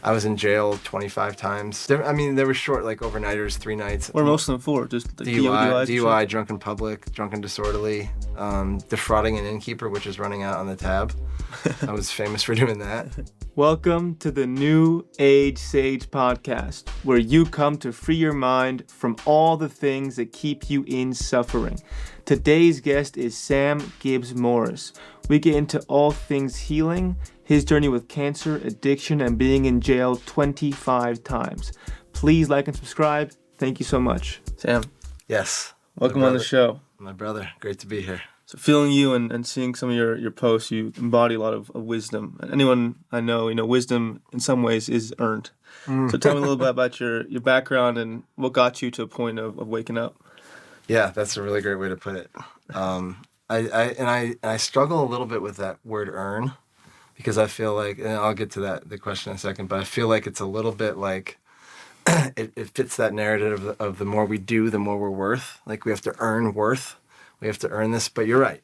I was in jail 25 times. There were short, like overnighters, 3 nights. What are most of them for? Just the DUI, drunk in public, drunk and disorderly, defrauding an innkeeper, which is running out on the tab. I was famous for doing that. Welcome to the New Age Sage podcast, where you come to free your mind from all the things that keep you in suffering. Today's guest is Sam Gibbs Morris. We get into all things healing, his journey with cancer, addiction, and being in jail 25 times. Please like and subscribe. Thank you so much. Sam. Yes. Welcome on the show. My brother. Great to be here. So feeling you and seeing some of your posts, you embody a lot of wisdom. And anyone I know, wisdom in some ways is earned. So tell me a little bit about your background and what got you to a point of waking up. Yeah, that's a really great way to put it. I struggle a little bit with that word earn, because I feel like, and I'll get to the question in a second, but I feel like it's a little bit like it fits that narrative of the more we do, the more we're worth. Like we have to earn worth. We have to earn this, but you're right.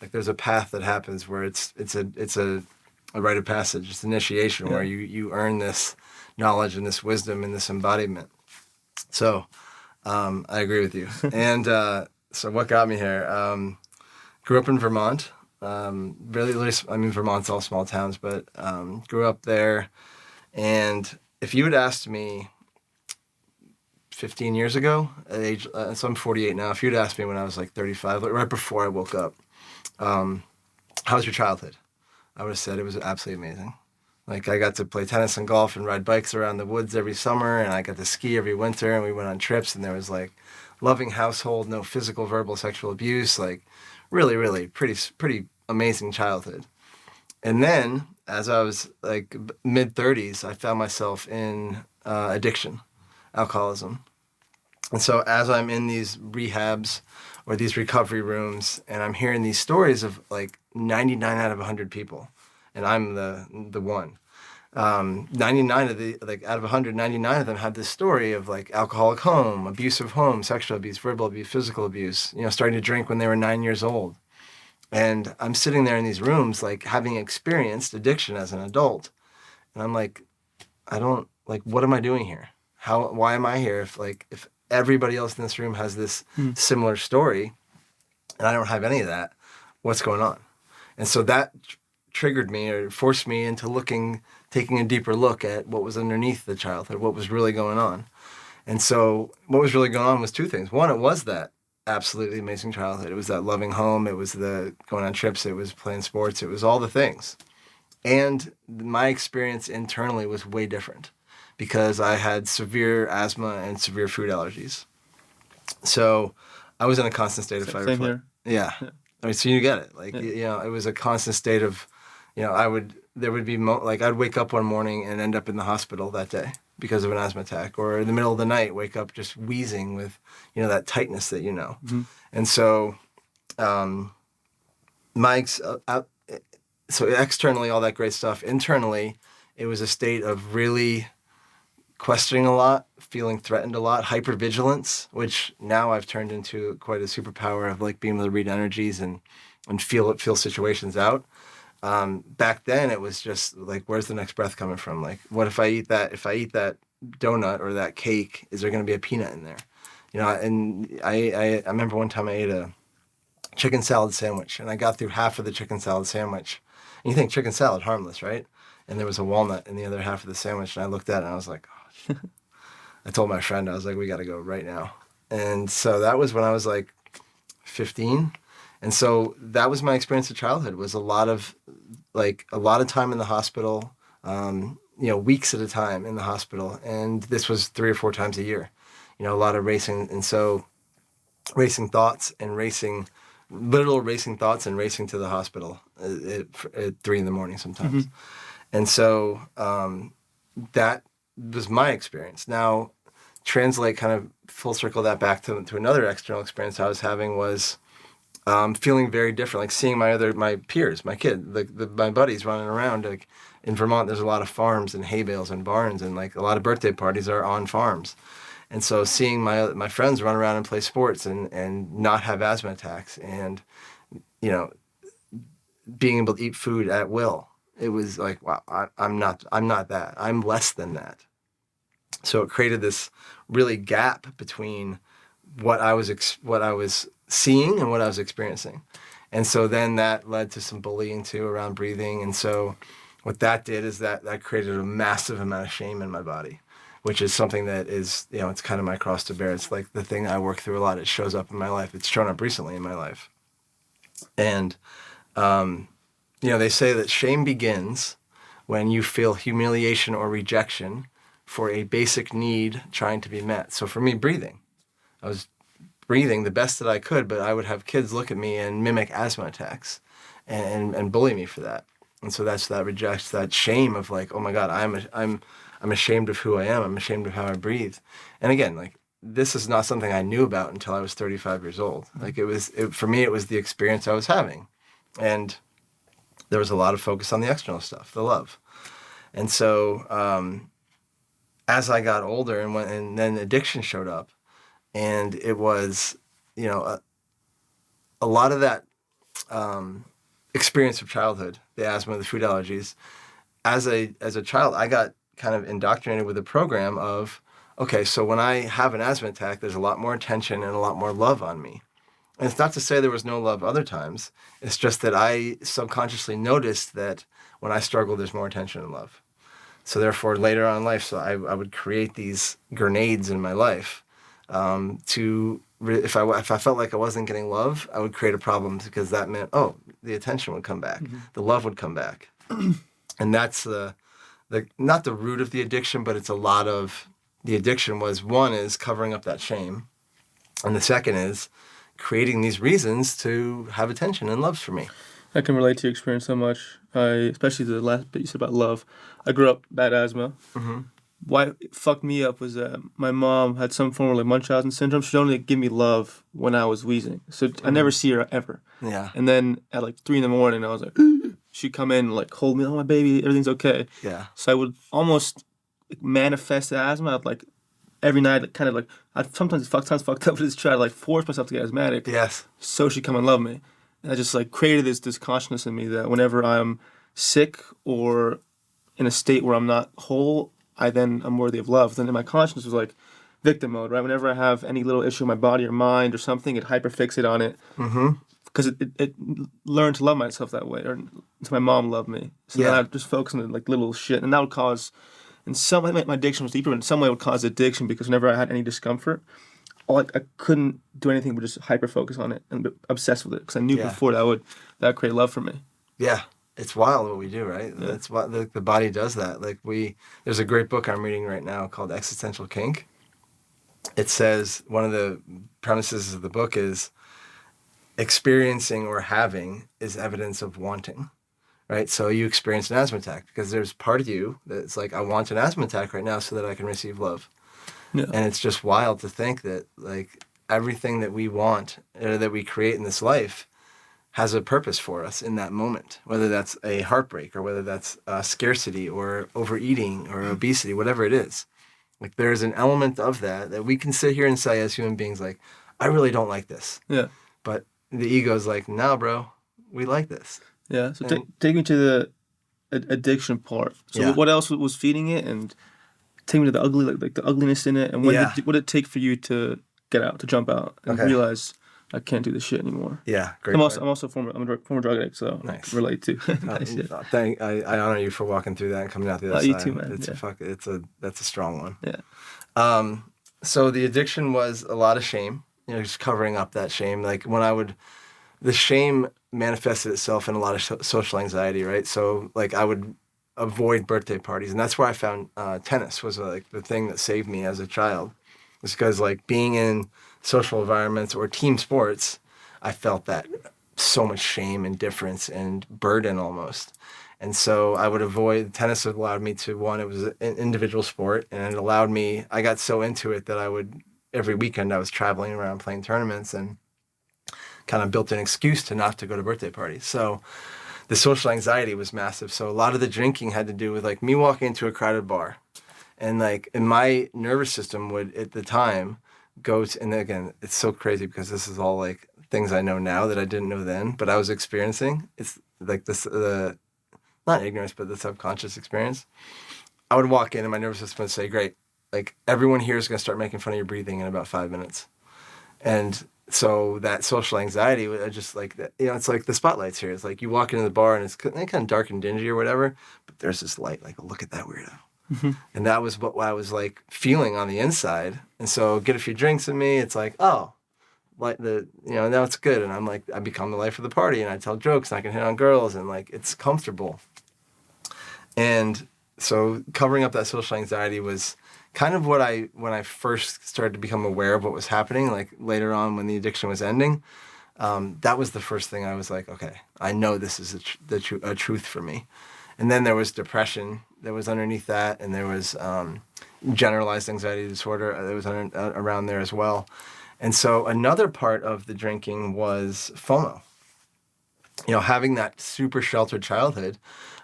Like there's a path that happens where it's a rite of passage. It's initiation where you earn this knowledge and this wisdom and this embodiment. So I agree with you. And so what got me here? Grew up in Vermont. Vermont's all small towns, but grew up there. And if you had asked me 15 years ago, at age, so I'm 48 now. If you'd asked me when I was like 35, like right before I woke up, how was your childhood? I would have said it was absolutely amazing. Like I got to play tennis and golf and ride bikes around the woods every summer, and I got to ski every winter, and we went on trips, and there was like loving household, no physical, verbal, sexual abuse, like really, really pretty amazing childhood. And then as I was like mid-30s, I found myself in addiction, alcoholism. And so as I'm in these rehabs or these recovery rooms, and I'm hearing these stories of like 99 out of 100 people, and I'm the one. 99 out of 100, 99 of them had this story of like alcoholic home, abusive home, sexual abuse, verbal abuse, physical abuse, starting to drink when they were 9 years old. And I'm sitting there in these rooms, like having experienced addiction as an adult. And I'm like, what am I doing here? Why am I here? If everybody else in this room has this similar story and I don't have any of that, what's going on? And so that triggered me or forced me into taking a deeper look at what was underneath the childhood, what was really going on. And so what was really going on was two things. One, it was that absolutely amazing childhood. It was that loving home. It was the going on trips. It was playing sports. It was all the things. And my experience internally was way different, because I had severe asthma and severe food allergies. So I was in a constant state of fight or flight. Yeah. I mean, so you get it. It was a constant state of, there would be, I'd wake up one morning and end up in the hospital that day because of an asthma attack, or in the middle of the night, wake up just wheezing with, that tightness that Mm-hmm. And so, so externally, all that great stuff. Internally, it was a state of really questioning a lot, feeling threatened a lot, hypervigilance, which now I've turned into quite a superpower of like being able to read energies and feel situations out. Back then it was just like, where's the next breath coming from? Like, what if I eat that donut or that cake, is there going to be a peanut in there? And I remember one time I ate a chicken salad sandwich, and I got through half of the chicken salad sandwich. And you think chicken salad, harmless, right? And there was a walnut in the other half of the sandwich, and I looked at it and I was like, oh. I told my friend, I was like, we got to go right now. And so that was when I was like 15. And so that was my experience of childhood, was a lot of time in the hospital, weeks at a time in the hospital. And this was 3 or 4 times a year, a lot of racing. And so racing thoughts and literal racing thoughts and racing to the hospital at 3 a.m. sometimes. Mm-hmm. And so that was my experience. Now, translate kind of full circle that back to another external experience I was having was feeling very different, like seeing my peers, my my buddies running around. Like in Vermont, there's a lot of farms and hay bales and barns, and like a lot of birthday parties are on farms. And so seeing my friends run around and play sports and not have asthma attacks, and being able to eat food at will, It was like, wow, I'm not that. I'm less than that. So it created this really gap between what I was seeing and what I was experiencing. And so then that led to some bullying too around breathing. And so what that did is that created a massive amount of shame in my body, which is something that is, it's kind of my cross to bear. It's like the thing I work through a lot. It shows up in my life. It's shown up recently in my life. And, they say that shame begins when you feel humiliation or rejection for a basic need trying to be met. So for me, breathing. I was breathing the best that I could, but I would have kids look at me and mimic asthma attacks and bully me for that. And so that's that shame of like, oh my God, I'm ashamed of who I am. I'm ashamed of how I breathe. And again, like, this is not something I knew about until I was 35 years old. Like for me, it was the experience I was having. And there was a lot of focus on the external stuff, the love. And so as I got older and then addiction showed up, and it was, a lot of that experience of childhood, the asthma, the food allergies. As a child, I got kind of indoctrinated with a program of, okay, so when I have an asthma attack, there's a lot more attention and a lot more love on me. And it's not to say there was no love other times. It's just that I subconsciously noticed that when I struggle, there's more attention and love. So therefore, later on in life, so I would create these grenades in my life if I felt like I wasn't getting love, I would create a problem because that meant, the attention would come back, the love would come back. And that's not the root of the addiction, but it's a lot of the addiction was, one is covering up that shame. And the second is creating these reasons to have attention and love for me. I can relate to your experience so much, especially the last bit you said about love. I grew up bad asthma. Mm-hmm. Why it fucked me up was that my mom had some form of like Munchausen syndrome. She'd only give me love when I was wheezing. So I never see her ever. Yeah. And then at like 3 a.m, I was like, she'd come in and like hold me, oh my baby, everything's okay. Yeah. So I would almost like, manifest the asthma. I'd like every night, like, kind of like, I'd sometimes fucked up, but just try to like force myself to get asthmatic. Yes. So she'd come and love me. And I just like created this consciousness in me that whenever I'm sick or in a state where I'm not whole, I'm worthy of love. Then my conscience was like victim mode, right? Whenever I have any little issue in my body or mind or something, it hyperfixate on it. Because it learned to love myself that way, or so my mom loved me. So then I'd just focus on like little shit, and that would cause, in some way, my addiction was deeper, but in some way it would cause addiction because whenever I had any discomfort, I couldn't do anything but just hyper focus on it and be obsessed with it because I knew before that would create love for me. Yeah. It's wild what we do, right? Yeah. That's what the body does that. Like there's a great book I'm reading right now called Existential Kink. It says one of the premises of the book is experiencing or having is evidence of wanting, right? So you experience an asthma attack because there's part of you that's like, I want an asthma attack right now so that I can receive love. Yeah. And it's just wild to think that like everything that we want or that we create in this life has a purpose for us in that moment, whether that's a heartbreak or whether that's scarcity or overeating or obesity, whatever it is. Like there's an element of that we can sit here and say as human beings, like, I really don't like this. Yeah. But the ego's like, no, bro, we like this. Yeah. So take me to the addiction part. So what else was feeding it, and take me to the ugly, like the ugliness in it, and what did it take for you to get out, to jump out, and realize I can't do this shit anymore? Yeah, great. I'm also a former drug addict, so nice. I can relate to. Nice, I honor you for walking through that and coming out the other side. You too, man. That's a strong one. Yeah. So the addiction was a lot of shame. Just covering up that shame. Like the shame manifested itself in a lot of social anxiety, right? So like I would avoid birthday parties, and that's where I found tennis was like the thing that saved me as a child. It's because like being in social environments or team sports, I felt that so much shame and difference and burden almost. And so I would avoid, tennis allowed me to, it was an individual sport, and it allowed me, I got so into it that every weekend I was traveling around playing tournaments and kind of built an excuse to not to go to birthday parties. So the social anxiety was massive. So a lot of the drinking had to do with like me walking into a crowded bar. And like, and my nervous system would, at the time, and again, it's so crazy because this is all like things I know now that I didn't know then, but I was experiencing. It's like this, not not ignorance, but the subconscious experience. I would walk in and my nervous system would say, great, like everyone here is going to start making fun of your breathing in about 5 minutes. And so that social anxiety, I just like that, it's like the spotlights here. It's like you walk into the bar and it's kind of dark and dingy or whatever, but there's this light, like, look at that weirdo. Mm-hmm. And that was what I was like feeling on the inside. And so get a few drinks in me. It's like, oh, like now it's good. And I'm like, I become the life of the party and I tell jokes and I can hit on girls and like, it's comfortable. And so covering up that social anxiety was kind of when I first started to become aware of what was happening, like later on when the addiction was ending, that was the first thing I was like, okay, I know this is a truth for me. And then there was depression that was underneath that. And there was generalized anxiety disorder that was around there as well. And so another part of the drinking was FOMO. Having that super sheltered childhood,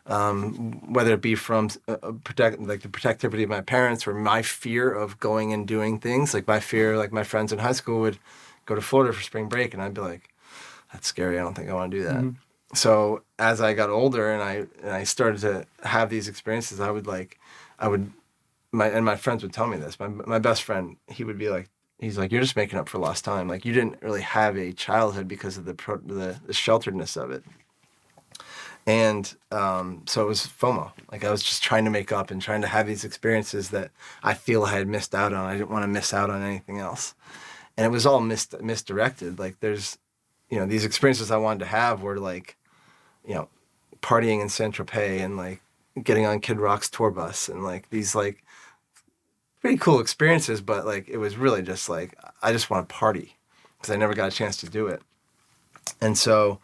whether it be from the protectivity of my parents or my fear of going and doing things, like my fear, like my friends in high school would go to Florida for spring break and I'd be like, that's scary. I don't think I want to do that. Mm-hmm. So as I got older and I started to have these experiences, my friends would tell me this. My best friend, he would be like, he's like, you're just making up for lost time. Like you didn't really have a childhood because of the shelteredness of it. And so it was FOMO. Like I was just trying to make up and trying to have these experiences that I feel I had missed out on. I didn't want to miss out on anything else. And it was all misdirected. Like there's, these experiences I wanted to have were like, partying in Saint-Tropez and like getting on Kid Rock's tour bus and like these like pretty cool experiences, but like it was really just like I just want to party because I never got a chance to do it. And so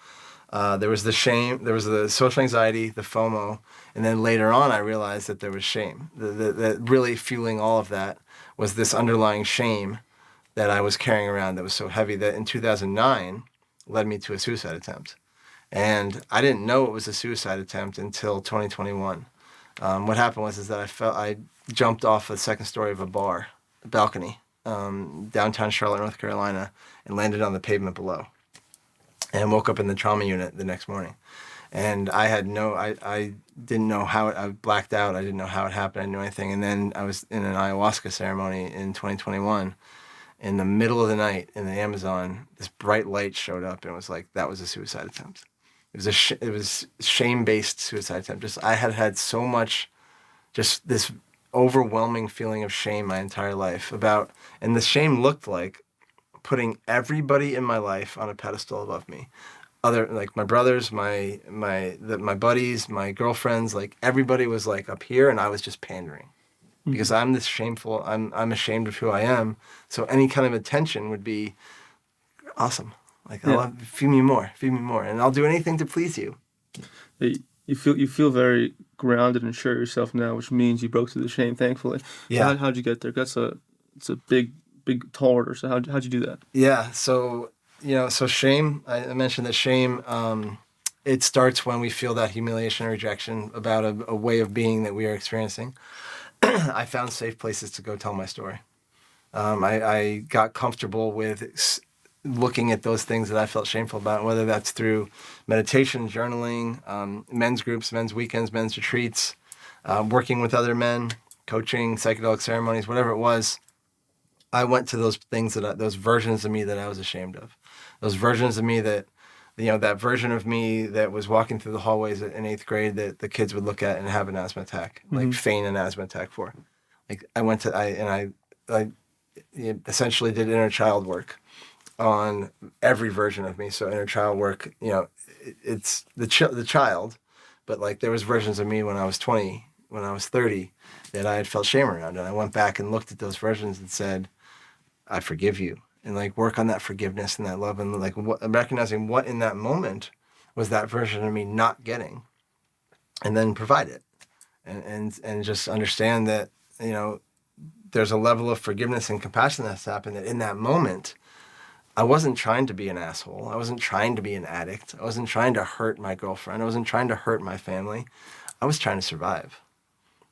there was the shame, there was the social anxiety, the FOMO, and then later on I realized that there was shame. That really fueling all of that was this underlying shame that I was carrying around that was so heavy that in 2009 led me to a suicide attempt. And I didn't know it was a suicide attempt until 2021. What happened was that I jumped off the second story of a balcony, downtown Charlotte, North Carolina, and landed on the pavement below. And woke up in the trauma unit the next morning. And I didn't know how I blacked out. I didn't know how it happened. I didn't know anything. And then I was in an ayahuasca ceremony in 2021. In the middle of the night in the Amazon, this bright light showed up and it was like, that was a suicide attempt. It was shame-based suicide attempt. I had so much, just this overwhelming feeling of shame my entire life and the shame looked like putting everybody in my life on a pedestal above me. Like my brothers, my buddies, my girlfriends, like everybody was like up here and I was just pandering. Mm-hmm. Because I'm this shameful, I'm ashamed of who I am. So any kind of attention would be awesome. Like, yeah. Feed me more, and I'll do anything to please you. You feel very grounded and sure of yourself now, which means you broke through the shame, thankfully. Yeah. So how'd you get there? It's a big tall order. So how'd you do that? Yeah. So shame. I mentioned that shame. It starts when we feel that humiliation or rejection about a way of being that we are experiencing. I found safe places to go tell my story. I got comfortable with looking at those things that I felt shameful about, whether that's through meditation, journaling, men's groups, men's weekends, men's retreats, working with other men, coaching, psychedelic ceremonies, whatever it was. I went to those things those versions of me that I was ashamed of, those versions of me that, that version of me that was walking through the hallways in 8th grade that the kids would look at and have an asthma attack, mm-hmm. like feign an asthma attack for. Like I essentially did inner child work on every version of me. So inner child work, it's the child, but like there was versions of me when I was 20, when I was 30, that I had felt shame around. And I went back and looked at those versions and said, I forgive you. And like work on that forgiveness and that love and like recognizing what in that moment was that version of me not getting, and then provide it and just understand that, there's a level of forgiveness and compassion that's happened that in that moment, I wasn't trying to be an asshole. I wasn't trying to be an addict. I wasn't trying to hurt my girlfriend. I wasn't trying to hurt my family. I was trying to survive.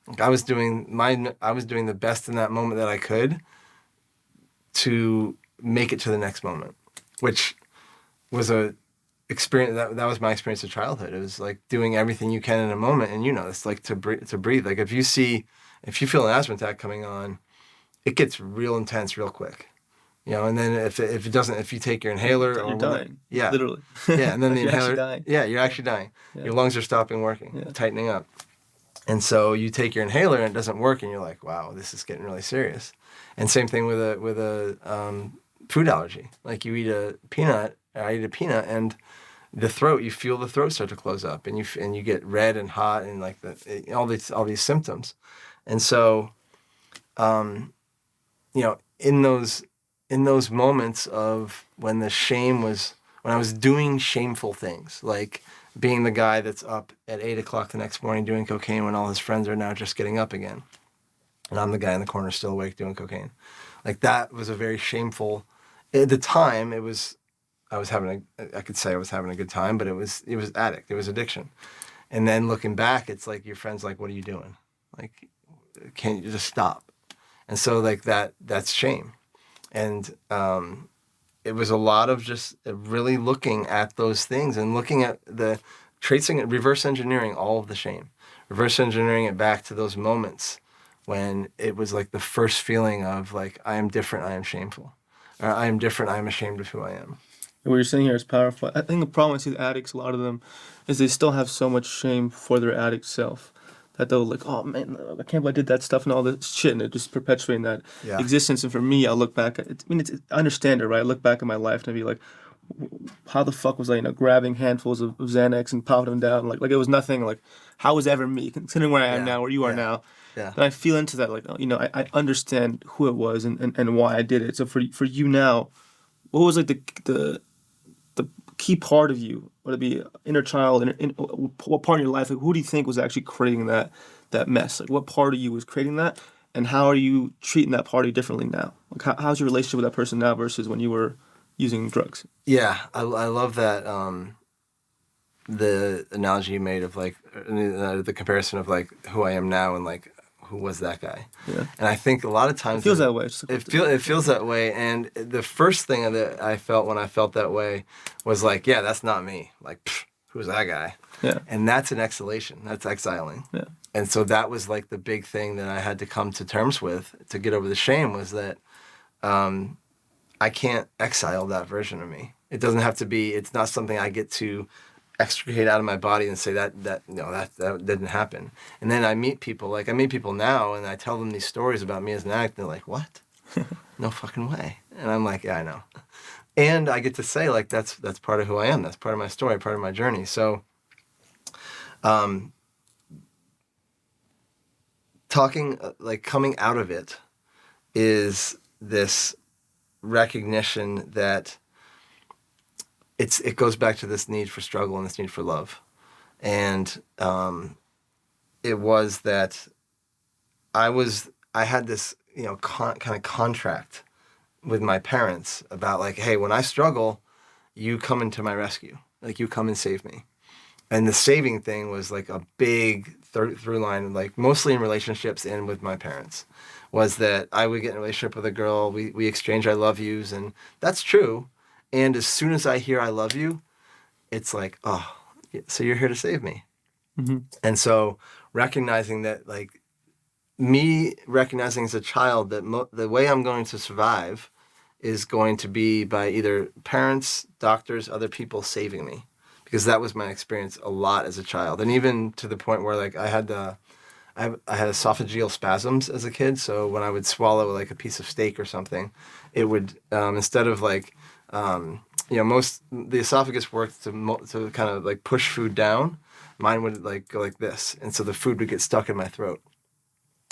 Like I was doing the best in that moment that I could to make it to the next moment, which was experience that was my experience of childhood. It was like doing everything you can in a moment, and it's like to breathe. Like if you feel an asthma attack coming on, it gets real intense real quick. And then if you take your inhaler you're or dying. yeah, Literally. yeah, and then the You're inhaler, actually dying. yeah, you're actually dying. Yeah. Your lungs are stopping working, tightening up, and so you take your inhaler and it doesn't work, and you're like, wow, this is getting really serious. And same thing with a food allergy. Like you eat a peanut, I eat a peanut, and you feel the throat start to close up, and you get red and hot, and like all these symptoms, and so, in those moments of when when I was doing shameful things, like being the guy that's up at 8:00 the next morning doing cocaine when all his friends are now just getting up again, and I'm the guy in the corner still awake doing cocaine, like that was a very shameful. At the time, I could say I was having a good time, but it was addict. It was addiction. And then looking back, it's like your friend's like, what are you doing? Like, can't you just stop? And so like that's shame. And it was a lot of just really looking at those things and looking at reverse engineering all of the shame, reverse engineering it back to those moments when it was like the first feeling of like, I am different, I am shameful. Or I am different, I am ashamed of who I am. What you're saying here is powerful. I think the problem I see with addicts, a lot of them, is they still have so much shame for their addict self that they'll like, oh man, I can't believe I did that stuff and all this shit, and they're just perpetuating that existence. And for me, I look back at it. I understand it, right? I look back at my life and I'd be like, how the fuck was I, grabbing handfuls of Xanax and popping them down? Like it was nothing. Like, how was ever me, considering where I am now, where you are now? Yeah. And I feel into that, like, I understand who it was and why I did it. So for you now, what was like the key part of you, whether it be inner child, what part of your life, like who do you think was actually creating that mess? Like what part of you was creating that, and how are you treating that part of you differently now? Like how's your relationship with that person now versus when you were using drugs? Yeah, I love that the analogy you made of like the comparison of like who I am now and like who was that guy. Yeah. And I think a lot of times it feels that way. It feels that way. And the first thing that I felt when I felt that way was like, yeah, that's not me. Like, who's that guy? Yeah. And that's an exhalation. That's exiling. Yeah. And so that was like the big thing that I had to come to terms with to get over the shame, was that I can't exile that version of me. It doesn't have to be. It's not something I get to extricate out of my body and say that didn't happen. And then I meet people now, and I tell them these stories about me as an addict, and they're like, what? No fucking way. And I'm like, yeah, I know. And I get to say like that's part of who I am. That's part of my story, part of my journey. So coming out of it is this recognition that it goes back to this need for struggle and this need for love. And it was that I had this, kind of contract with my parents about like, hey, when I struggle, you come into my rescue. Like, you come and save me. And the saving thing was like a big through line, like mostly in relationships and with my parents, was that I would get in a relationship with a girl, we exchange I love yous, and that's true. And as soon as I hear I love you, it's like, oh, so you're here to save me. Mm-hmm. And so recognizing that, like, me recognizing as a child that the way I'm going to survive is going to be by either parents, doctors, other people saving me. Because that was my experience a lot as a child. And even to the point where, like, I had esophageal spasms as a kid. So when I would swallow like a piece of steak or something, it would, instead of like, the esophagus works to kind of like push food down. Mine would like go like this, and so the food would get stuck in my throat.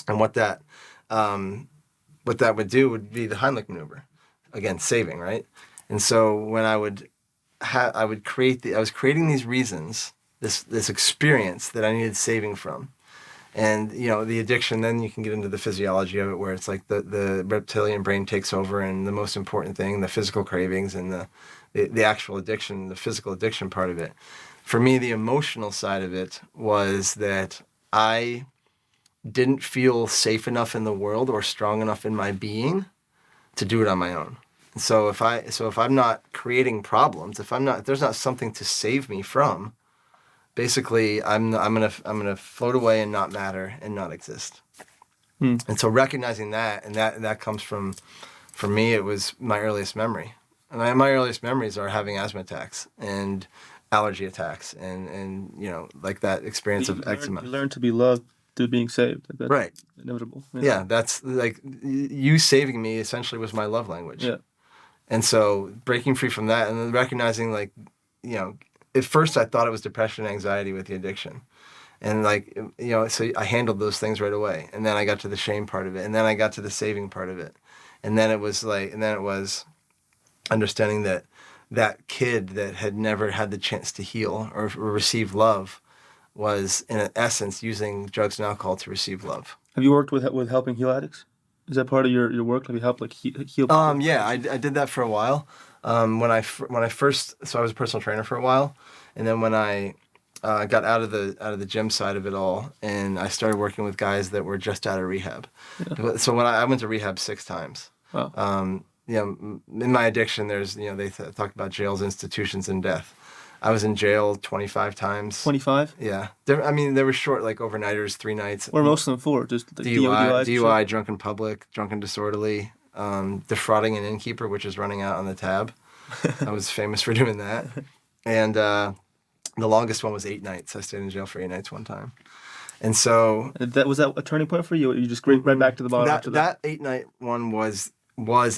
And what that would do would be the Heimlich maneuver, again, saving, right? And so when I was creating these reasons, this experience that I needed saving from. And, the addiction, then you can get into the physiology of it, where it's like the reptilian brain takes over, and the most important thing, the physical cravings and the actual addiction, the physical addiction part of it. For me, the emotional side of it was that I didn't feel safe enough in the world or strong enough in my being to do it on my own. So if I'm not creating problems, if there's not something to save me from, basically I'm gonna float away and not matter and not exist. And so recognizing that, and that comes from, for me, it was my earliest memory. And my earliest memories are having asthma attacks and allergy attacks and like that experience of eczema. You learn to be loved through being saved. Like that's Right. inevitable. Yeah, that's like you saving me essentially was my love language. Yeah. And so breaking free from that and then recognizing at first I thought it was depression and anxiety with the addiction. And so I handled those things right away. And then I got to the shame part of it. And then I got to the saving part of it. And then it was understanding that kid that had never had the chance to heal or receive love was in essence using drugs and alcohol to receive love. Have you worked with helping heal addicts? Is that part of your work? Have you helped heal people? Yeah, I did that for a while. When I first, so I was a personal trainer for a while, and then when I got out of the gym side of it all, and I started working with guys that were just out of rehab. Yeah. So when I went to rehab 6 times. Wow. In my addiction, there's they talk about jails, institutions, and death. I was in jail 25 times. 25? Yeah. There were short, like, overnighters, 3 nights. What are most of them for? Just like DUI, drunk in public, drunk and disorderly, defrauding an innkeeper, which is running out on the tab. I was famous for doing that. And the longest one was 8 nights. I stayed in jail for 8 nights one time. And so... Was that a turning point for you? Or you just right back to the bottom after that? That 8-night one was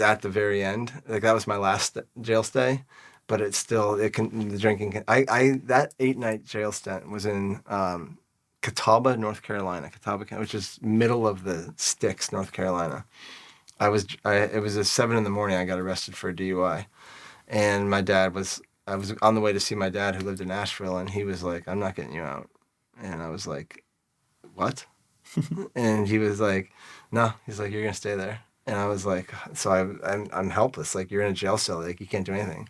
at the very end. Like, that was my last jail stay. But the drinking can, that 8-night jail stint was in Catawba, North Carolina, which is middle of the sticks, North Carolina. It was at 7 a.m. I got arrested for a DUI. And I was on the way to see my dad who lived in Nashville, and he was like, "I'm not getting you out." And I was like, "What?" And he was like, "No." He's like, "You're going to stay there." And I was like, so I'm helpless. Like, you're in a jail cell. Like, you can't do anything.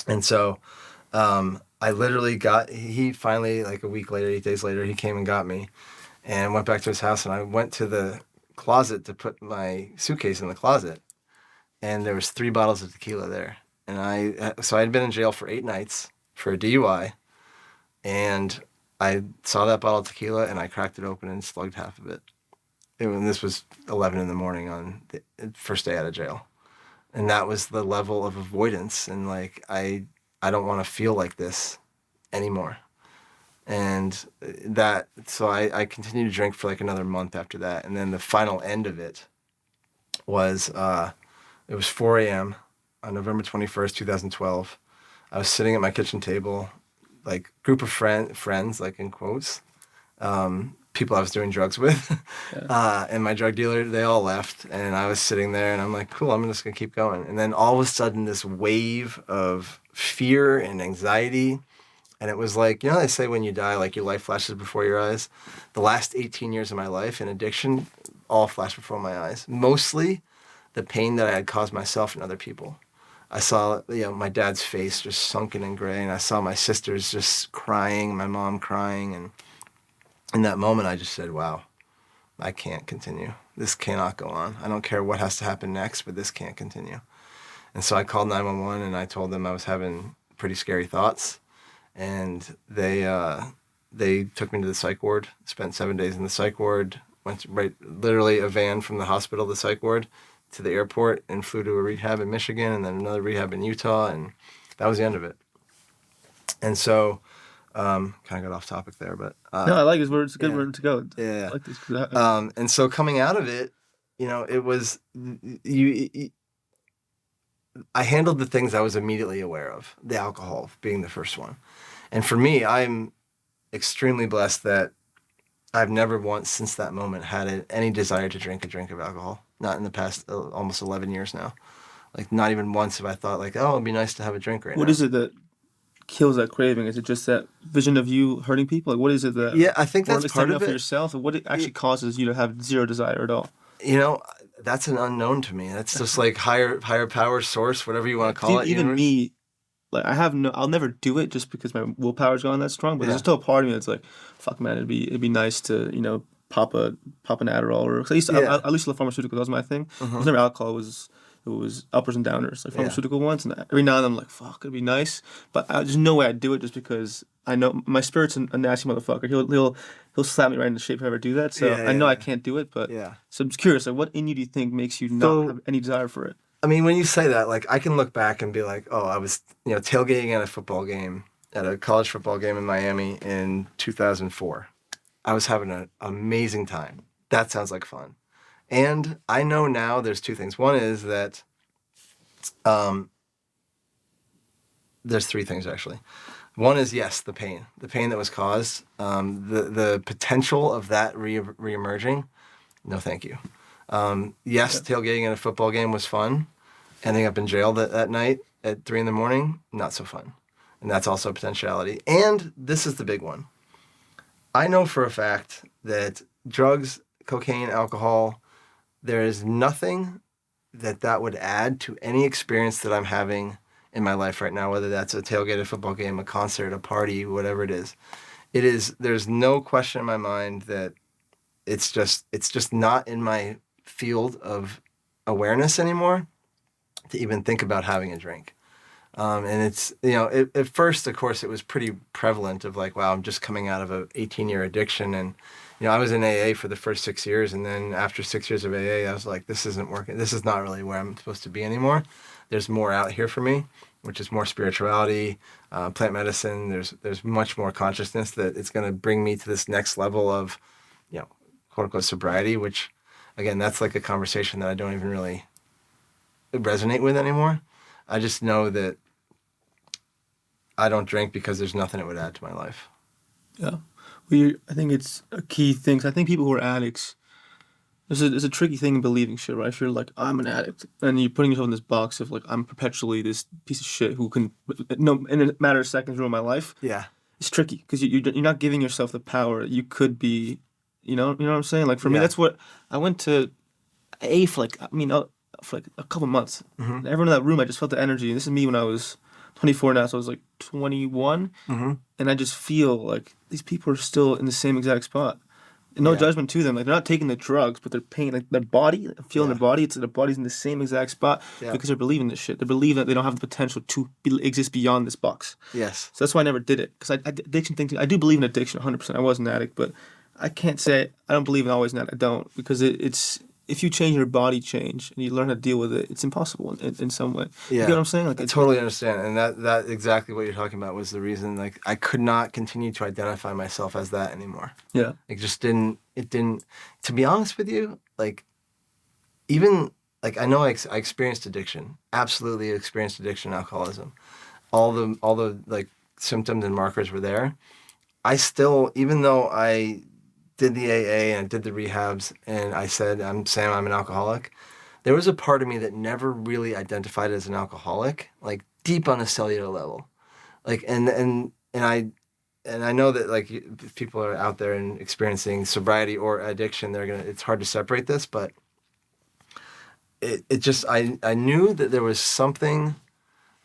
And so I literally he finally, like a week later, 8 days later, he came and got me and went back to his house. And I went to the closet to put my suitcase in the closet. And there was 3 bottles of tequila there. And so I'd been in jail for 8 nights for a DUI. And I saw that bottle of tequila and I cracked it open and slugged half of it. And this was 11 a.m. on the first day out of jail. And that was the level of avoidance. And like, I don't want to feel like this anymore. And so I continued to drink for like another month after that. And then the final end of it was, it was 4 a.m. on November 21st, 2012. I was sitting at my kitchen table, like group of friends, like in quotes, people I was doing drugs with, yeah. And my drug dealer, they all left, and I was sitting there, and I'm like, cool, I'm just gonna keep going. And then all of a sudden, this wave of fear and anxiety, and it was like, they say when you die, like your life flashes before your eyes. The last 18 years of my life in addiction, all flashed before my eyes. Mostly the pain that I had caused myself and other people. I saw, my dad's face just sunken in gray, and I saw my sisters just crying, my mom crying, and in that moment, I just said, wow, I can't continue. This cannot go on. I don't care what has to happen next, but this can't continue. And so I called 911 and I told them I was having pretty scary thoughts. And they took me to the psych ward, spent 7 days in the psych ward, went literally a van from the hospital to the psych ward to the airport and flew to a rehab in Michigan and then another rehab in Utah. And that was the end of it. And so... kind of got off topic there, but no, I like this word. It's a good word to go. Yeah. I like this. And so coming out of it, it was I handled the things I was immediately aware of, the alcohol being the first one. And for me, I'm extremely blessed that I've never once since that moment had any desire to drink a drink of alcohol. Not in the past almost 11 years now. Like, not even once have I thought like, oh, it'd be nice to have a drink right now. What is it that kills that craving? Is it just that vision of you hurting people? Like, what is it that... Yeah, I think that's part of it. For yourself? Or what it actually causes you to have zero desire at all? That's an unknown to me. That's just like higher power source, whatever you want to call it. Even me, like, I'll never do it just because my willpower's gone that strong. But there's still a part of me that's like, fuck, man, it'd be nice to pop an Adderall or at least the pharmaceutical. That was my thing. It was never alcohol. It was it was uppers and downers, like pharmaceutical ones. And every now and then I'm like, fuck, it'd be nice, but there's no way I'd do it just because I know my spirit's a nasty motherfucker. He'll slap me right into shape if I ever do that. So I know I can't do it, but so I'm just curious, like, what in you do you think makes you not have any desire for it? I mean, when you say that, like, I can look back and be like, oh, I was, tailgating at a football game, at a college football game in Miami in 2004. I was having an amazing time. That sounds like fun. And I know now there's two things. One is that there's three things, actually. One is, yes, the pain that was caused, the potential of that reemerging. No, thank you. Yes, tailgating at a football game was fun. Ending up in jail that night at 3 a.m, not so fun. And that's also a potentiality. And this is the big one. I know for a fact that drugs, cocaine, alcohol, there is nothing that would add to any experience that I'm having in my life right now, whether that's a tailgate, a football game, a concert, a party, whatever it is. There's no question in my mind that it's just not in my field of awareness anymore to even think about having a drink. And it's, at first, of course, it was pretty prevalent of like, wow, I'm just coming out of a 18-year addiction. And, I was in AA for the first 6 years. And then after 6 years of AA, I was like, this isn't working. This is not really where I'm supposed to be anymore. There's more out here for me, which is more spirituality, plant medicine. There's much more consciousness that it's going to bring me to this next level of, quote unquote sobriety, which again, that's like a conversation that I don't even really resonate with anymore. I just know that I don't drink because there's nothing it would add to my life. Yeah. I think it's a key thing. I think people who are addicts, there's a tricky thing in believing shit, right? If you're like, I'm an addict, and you're putting yourself in this box of like, I'm perpetually this piece of shit who can, in a matter of seconds, ruin my life. Yeah. It's tricky because you're not giving yourself the power you could be, you know what I'm saying? Like for me, that's what, I went to AA for like a couple months. Mm-hmm. And everyone in that room, I just felt the energy. And this is me when I was 24 now, so I was like 21. Mm-hmm. And I just feel like these people are still in the same exact spot. And no judgment to them. Like they're not taking the drugs, but they're paying like their body, feeling their body. It's their body's in the same exact spot because they're believing this shit. They believe that they don't have the potential to exist beyond this box. Yes. So that's why I never did it. Because addiction thing, I do believe in addiction 100%. I was an addict, but I can't say I don't believe in always an addict. I don't, because it's if you change your body and you learn how to deal with it, it's impossible in some way. Yeah. You get what I'm saying? Like I totally understand. And that exactly what you're talking about was the reason, like, I could not continue to identify myself as that anymore. Yeah. It just didn't, to be honest with you, like, even, like, I know I experienced addiction, absolutely experienced addiction, alcoholism. All the like, symptoms and markers were there. I still, even though I did the AA and I did the rehabs and I said, I'm Sam, I'm an alcoholic, there was a part of me that never really identified as an alcoholic, like deep on a cellular level. Like, and I know that like if people are out there and experiencing sobriety or addiction, it's hard to separate this, but it just, I knew that there was something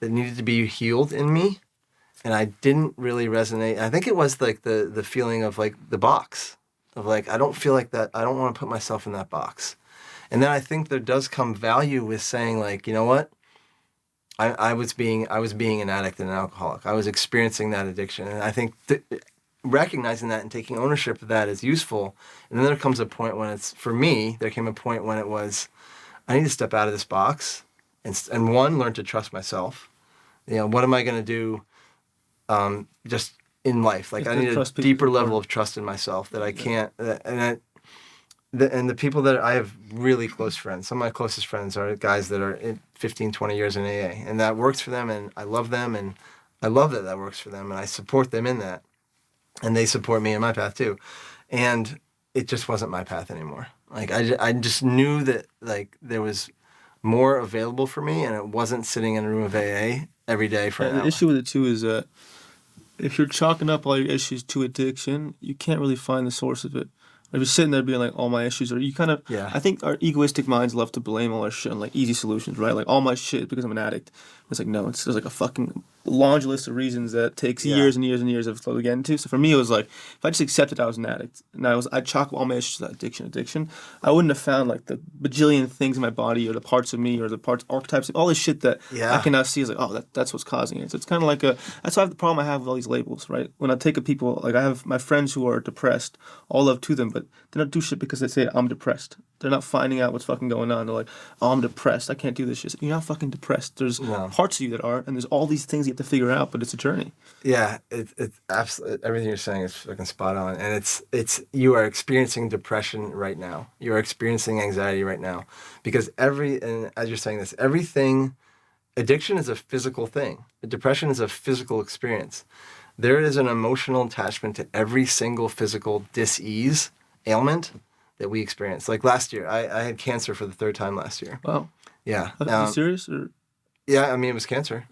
that needed to be healed in me. And I didn't really resonate. I think it was like the feeling of like the box of like, I don't feel like that. I don't want to put myself in that box. And then I think there does come value with saying like, you know what? I was being an addict and an alcoholic. I was experiencing that addiction. And I think recognizing that and taking ownership of that is useful. And then there comes a point when there came a point when it was, I need to step out of this box and learn to trust myself. What am I going to do? Just in life, like I need a deeper level of trust in myself that I can't, and the people that I have really close friends, some of my closest friends are guys that are 15, 20 years in AA, and that works for them, and I love them, and I love that works for them, and I support them in that, and they support me in my path too, and it just wasn't my path anymore. Like I just knew that like there was more available for me, and it wasn't sitting in a room of AA every day for an hour. The issue with it too is that if you're chalking up all your issues to addiction, you can't really find the source of it. If you're sitting there being like, all my issues are, you kind of, I think our egoistic minds love to blame all our shit on like easy solutions, right? Like all my shit is because I'm an addict. It's like, no, there's like a fucking laundry list of reasons that takes years and years and years of slowly getting into. So for me, it was like, if I just accepted I was an addict and I chalk all my issues to addiction, I wouldn't have found like the bajillion things in my body or the parts of me or the parts, archetypes, all this shit that I can now see is like, oh, that's what's causing it. So it's kind of like that's why I have the problem I have with all these labels, right? When I take a people, like I have my friends who are depressed, all love to them, but they don't do shit because they say, I'm depressed. They're not finding out what's fucking going on. They're like, oh, I'm depressed. I can't do this shit. You're not fucking depressed. There's parts of you that are, and there's all these things you have to figure out, but it's a journey. Yeah, it's absolutely, everything you're saying is fucking spot on. And it's you are experiencing depression right now. You are experiencing anxiety right now. Because and as you're saying this, addiction is a physical thing. Depression is a physical experience. There is an emotional attachment to every single physical dis-ease, ailment that we experience. Like last year, I had cancer for the third time last year. Wow. Yeah. Are you serious? Or? Yeah, I mean, it was cancer.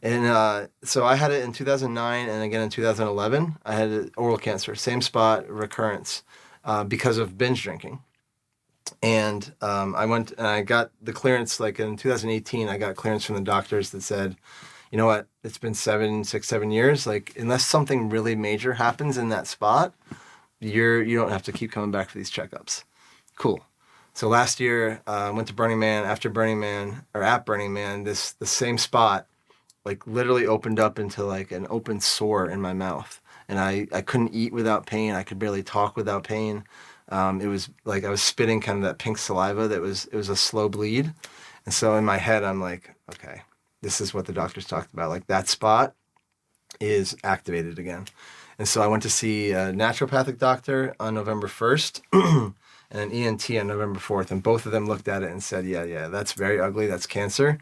And so I had it in 2009 and again in 2011. I had oral cancer, same spot, recurrence, because of binge drinking. And I went and I got the clearance, like in 2018, I got clearance from the doctors that said, you know what, it's been 7 years. Like, unless something really major happens in that spot, you don't have to keep coming back for these checkups. Cool. So last year, I went to Burning Man. After Burning Man, or at Burning Man, the same spot, like literally opened up into like an open sore in my mouth. And I couldn't eat without pain. I could barely talk without pain. It was like I was spitting kind of that pink saliva it was a slow bleed. And so in my head, I'm like, okay, this is what the doctors talked about. Like that spot is activated again. And so I went to see a naturopathic doctor on November 1st and an ENT on November 4th. And both of them looked at it and said, yeah, that's very ugly. That's cancer.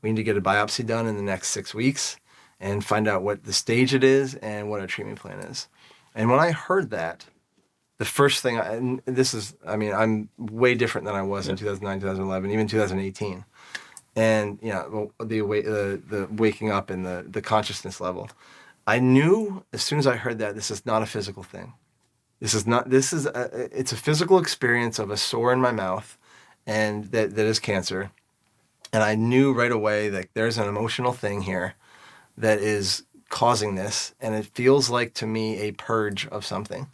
We need to get a biopsy done in the next 6 weeks and find out what the stage it is and what our treatment plan is. And when I heard that, the first thing, I'm way different than I was in 2009, 2011, even 2018. And, the waking up and the consciousness level. I knew as soon as I heard that this is not a physical thing. It's a physical experience of a sore in my mouth, and that is cancer. And I knew right away that there's an emotional thing here that is causing this, and it feels like to me a purge of something.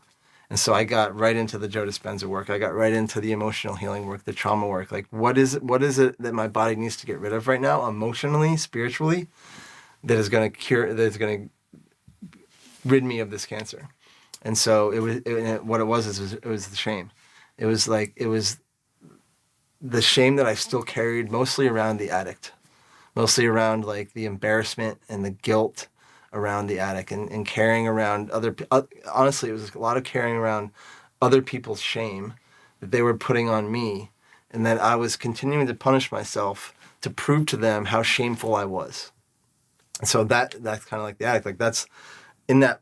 And so I got right into the Joe Dispenza work. I got right into the emotional healing work, the trauma work. Like, what is it that my body needs to get rid of right now, emotionally, spiritually, that is going to rid me of this cancer? And so it was the shame. It was the shame that I still carried, mostly around the addict, mostly around like the embarrassment and the guilt around the addict, and carrying around honestly, it was a lot of carrying around other people's shame that they were putting on me, and that I was continuing to punish myself to prove to them how shameful I was. And so that's kind of like the addict. Like, that's in that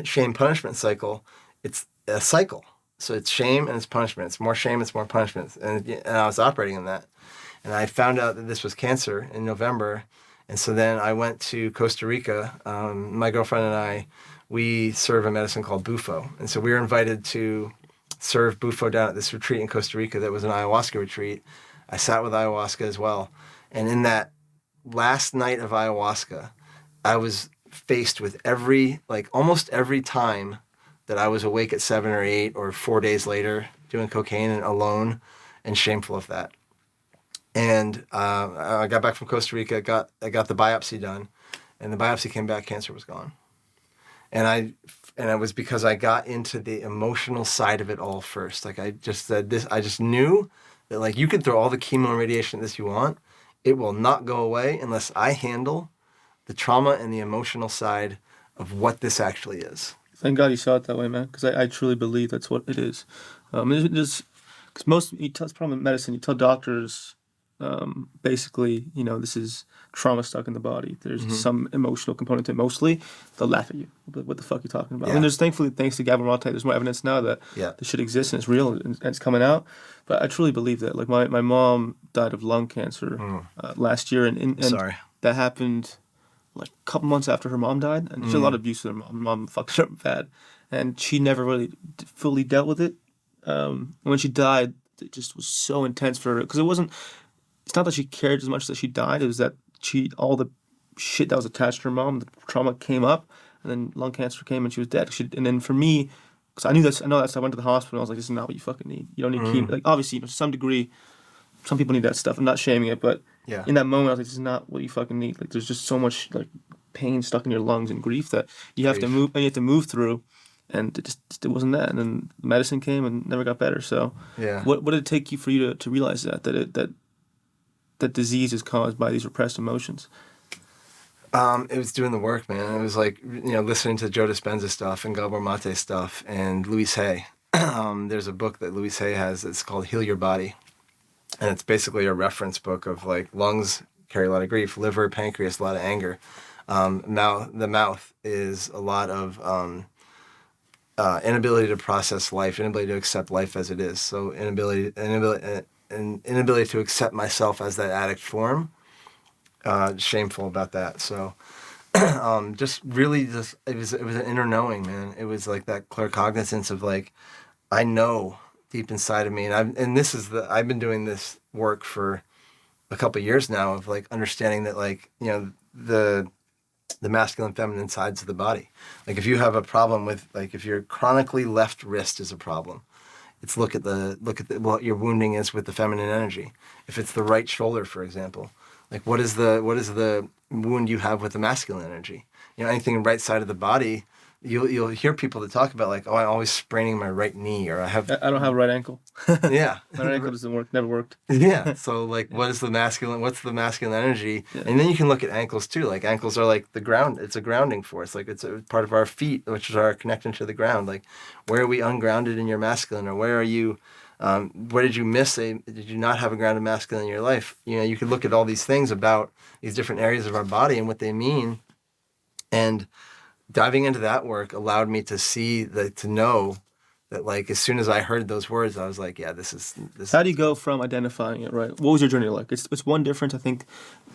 shame punishment cycle. It's a cycle. So it's shame and it's punishment. It's more shame, it's more punishment. And I was operating in that. And I found out that this was cancer in November. And so then I went to Costa Rica. My girlfriend and I, we serve a medicine called Bufo. And so we were invited to serve Bufo down at this retreat in Costa Rica that was an ayahuasca retreat. I sat with ayahuasca as well. And in that last night of ayahuasca, I was faced with almost every time that I was awake at 7 or 8 or 4 days later doing cocaine and alone and shameful of that. And I got back from Costa Rica, I got the biopsy done, and the biopsy came back, cancer was gone. And it was because I got into the emotional side of it all first. Like, I just said this, I just knew that, like, you could throw all the chemo and radiation at this you want, it will not go away unless I handle the trauma and the emotional side of what this actually is. Thank God you saw it that way, man, because I truly believe that's what it is. Because it's problem with medicine, you tell doctors, basically, this is trauma stuck in the body. There's some emotional component to it. Mostly, they'll laugh at you. What the fuck are you talking about? Yeah. I mean, thanks to Gavin Rothite, there's more evidence now that this shit exists and it's real and it's coming out. But I truly believe that. Like, my mom died of lung cancer last year, and Sorry. That happened like a couple months after her mom died, and she had a lot of abuse with her mom. Her mom fucked her up bad, and she never really fully dealt with it. When she died, it just was so intense for her, because it's not that she cared as much that she died, it was that all the shit that was attached to her mom. The trauma came up, and then lung cancer came, and she was dead. And then for me, because I know that, so I went to the hospital. I was like, this is not what you fucking need. You don't need chemo. Like, obviously, to some degree, some people need that stuff. I'm not shaming it, but Yeah. in that moment, I was like, this is not what you fucking need. Like, there's just so much like pain stuck in your lungs and grief that you have to move, and you have to move through. And it wasn't that. And then medicine came and never got better. So, Yeah. what did it take you for you to realize that disease is caused by these repressed emotions? It was doing the work, man. It was like, listening to Joe Dispenza stuff and Gabor Mate stuff and Louise Hay. There's a book that Louise Hay has. It's called Heal Your Body. And it's basically a reference book of like lungs carry a lot of grief, liver, pancreas, a lot of anger. The mouth is a lot of inability to process life, inability to accept life as it is. So inability to accept myself as that addict form. Shameful about that. So it was an inner knowing, man. It was like that claircognizance of like, I know deep inside of me, and I've been doing this work for a couple of years now of like understanding that like, the masculine feminine sides of the body. Like if you have a problem with, like if your chronically left wrist is a problem, it's look at what your wounding is with the feminine energy. If it's the right shoulder, for example, like what is the wound you have with the masculine energy? Anything right side of the body, you'll hear people that talk about like, oh, I'm always spraining my right knee, or I don't have a right ankle. Yeah. My right ankle doesn't work, never worked. Yeah. So like, what's the masculine energy? Yeah. And then you can look at ankles too. Like ankles are like the ground. It's a grounding force. Like it's a part of our feet, which is our connection to the ground. Like where are we ungrounded in your masculine, or where are you, where did you did you not have a grounded masculine in your life? You could look at all these things about these different areas of our body and what they mean. And diving into that work allowed me to know that like as soon as I heard those words, I was like, yeah, this is. How do you go from identifying it, right? What was your journey like? It's one difference. I think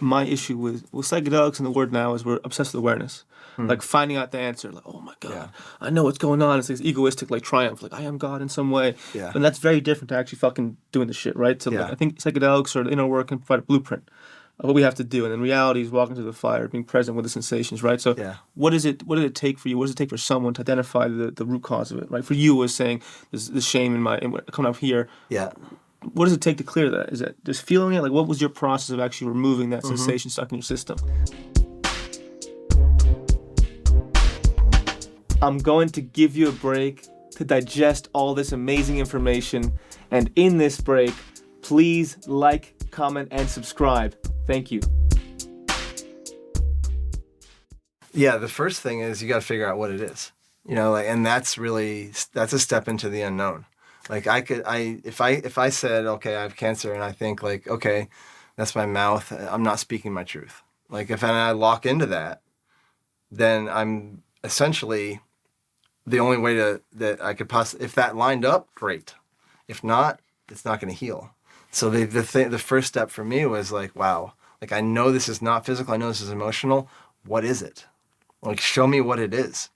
my issue with psychedelics and the word now is we're obsessed with awareness. Like finding out the answer, like, oh my God, I know what's going on. It's this egoistic like triumph, like I am God in some way. Yeah. And that's very different to actually fucking doing the shit, right? So like, I think psychedelics or the inner work can provide a blueprint of what we have to do. And then reality is walking through the fire, being present with the sensations, right? So what did it take for you? What does it take for someone to identify the root cause of it, right? For you was saying there's the shame in coming up here. Yeah. What does it take to clear that? Is it just feeling it? Like what was your process of actually removing that sensation stuck in your system? I'm going to give you a break to digest all this amazing information. And in this break, please like, comment, and subscribe. Thank you. Yeah, the first thing is you got to figure out what it is. And that's a step into the unknown. Like if I said, okay, I have cancer, and I think like, okay, that's my mouth, I'm not speaking my truth. Like if I lock into that, then I'm essentially the only way that I could possibly, if that lined up, great. If not, it's not going to heal. So the first step for me was like, wow, like I know this is not physical. I know this is emotional. What is it? Like, show me what it is.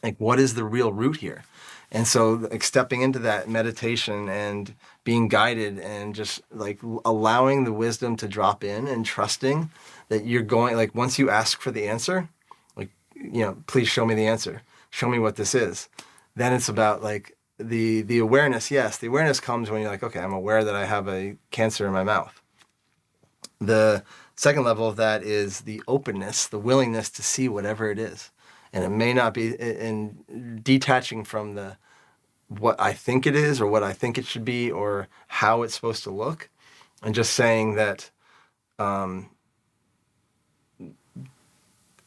Like, what is the real root here? And so like stepping into that meditation and being guided and just like allowing the wisdom to drop in and trusting that you're going, like once you ask for the answer, like, please show me the answer. Show me what this is. Then it's about like the awareness. Yes, the awareness comes when you're like, okay, I'm aware that I have a cancer in my mouth. The second level of that is the openness, the willingness to see whatever it is. And it may not be in detaching from what I think it is or what I think it should be or how it's supposed to look, and just saying that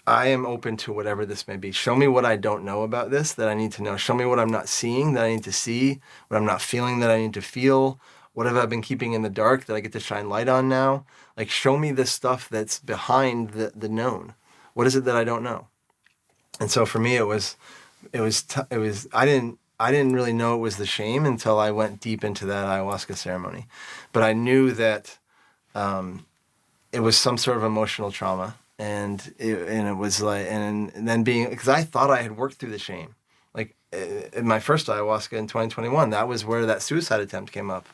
I am open to whatever this may be. Show me what I don't know about this that I need to know. Show me what I'm not seeing that I need to see, what I'm not feeling that I need to feel. What have I been keeping in the dark that I get to shine light on now? Like, show me the stuff that's behind the known. What is it that I don't know? And so for me, I didn't really know it was the shame until I went deep into that ayahuasca ceremony. But I knew that it was some sort of emotional trauma. And it was like, and then because I thought I had worked through the shame. Like in my first ayahuasca in 2021, that was where that suicide attempt came up.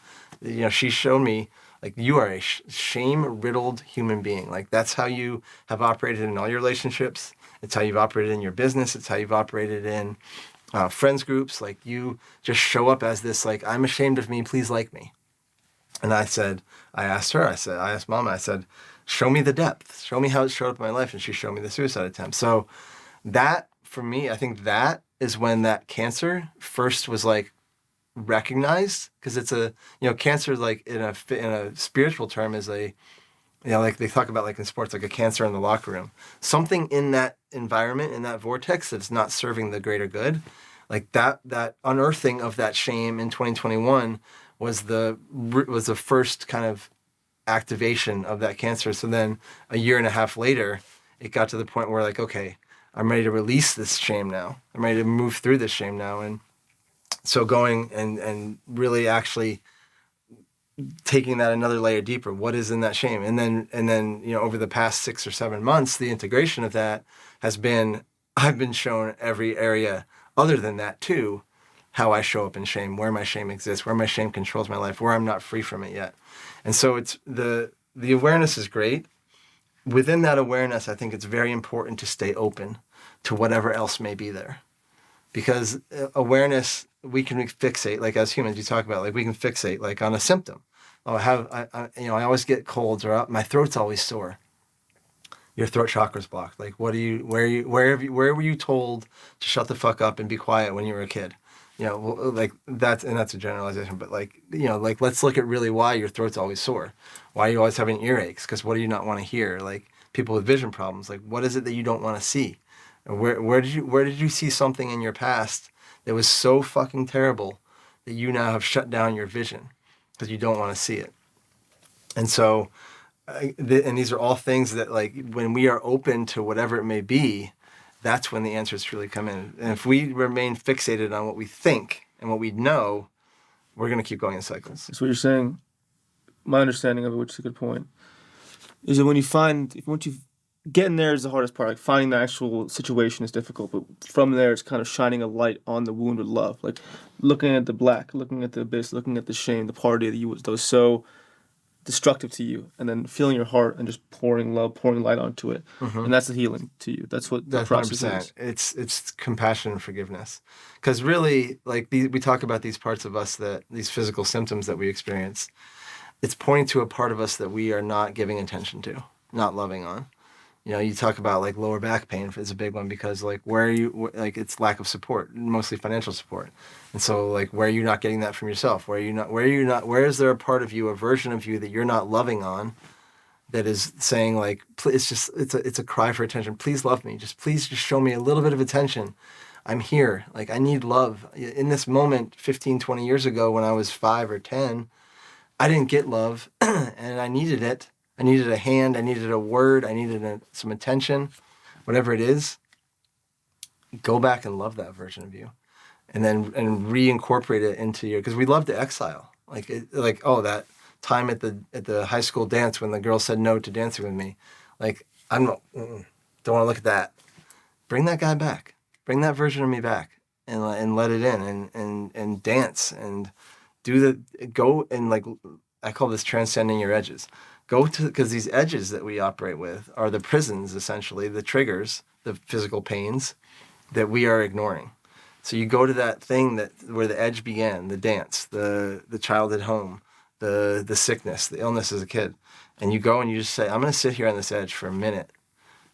She showed me Like you are a shame-riddled human being. Like that's how you have operated in all your relationships. It's how you've operated in your business. It's how you've operated in friends groups. Like you just show up as this, like, I'm ashamed of me, please like me. And I asked Mama, I said, show me the depth. Show me how it showed up in my life. And she showed me the suicide attempt. So that, for me, I think that is when that cancer first was like recognized, because it's a, cancer, like in a spiritual term, is a, like they talk about like in sports, like a cancer in the locker room. Something in that environment, in that vortex, that's not serving the greater good. Like that unearthing of that shame in 2021 was the first kind of activation of that cancer. So then a year and a half later, it got to the point where like, okay, I'm ready to release this shame now. I'm ready to move through this shame now. And so going and really actually taking that another layer deeper, what is in that shame? And then, over the past 6 or 7 months, the integration of that has been, I've been shown every area other than that too, how I show up in shame, where my shame exists, where my shame controls my life, where I'm not free from it yet. And so it's the awareness is great. Within that awareness, I think it's very important to stay open to whatever else may be there. Because awareness, we can fixate, like as humans, you talk about, like we can fixate like on a symptom. Oh, I always get colds, or my throat's always sore. Your throat chakra's blocked. Like, where were you told to shut the fuck up and be quiet when you were a kid? Like that's a generalization, but like let's look at really why your throat's always sore. Why are you always having earaches? Because what do you not want to hear? Like people with vision problems, like what is it that you don't want to see? Where did you see something in your past that was so fucking terrible that you now have shut down your vision because you don't want to see it? And so, and these are all things that, like, when we are open to whatever it may be, that's when the answers truly come in. And if we remain fixated on what we think and what we know, we're going to keep going in cycles. That's what you're saying. My understanding of it, which is a good point, is that once you getting there is the hardest part. Like finding the actual situation is difficult, but from there it's kind of shining a light on the wound with love. Like looking at the black, looking at the abyss, looking at the shame, the party that was so destructive to you, and then feeling your heart and just pouring love, pouring light onto it. Mm-hmm. And that's the healing to you. That's what the process is. It's compassion and forgiveness. Because really, like we talk about these parts of us, that these physical symptoms that we experience, it's pointing to a part of us that we are not giving attention to, not loving on. You talk about like lower back pain is a big one, because like it's lack of support, mostly financial support. And so like, where are you not getting that from yourself? Where is there a part of you, a version of you that you're not loving on, that is saying like, it's a cry for attention. Please love me. Please show me a little bit of attention. I'm here. Like I need love. In this moment, 15, 20 years ago, when I was 5 or 10, I didn't get love and I needed it. I needed a hand, I needed a word, I needed some attention, whatever it is. Go back and love that version of you, and reincorporate it into your, because we love to exile. That time at the high school dance when the girl said no to dancing with me. Like, don't want to look at that. Bring that guy back. Bring that version of me back, and let it in, and dance, and go and like, I call this transcending your edges. Because these edges that we operate with are the prisons, essentially, the triggers, the physical pains that we are ignoring. So you go to that thing where the edge began, the dance, the childhood home, the sickness, the illness as a kid. And you go and you just say, I'm going to sit here on this edge for a minute.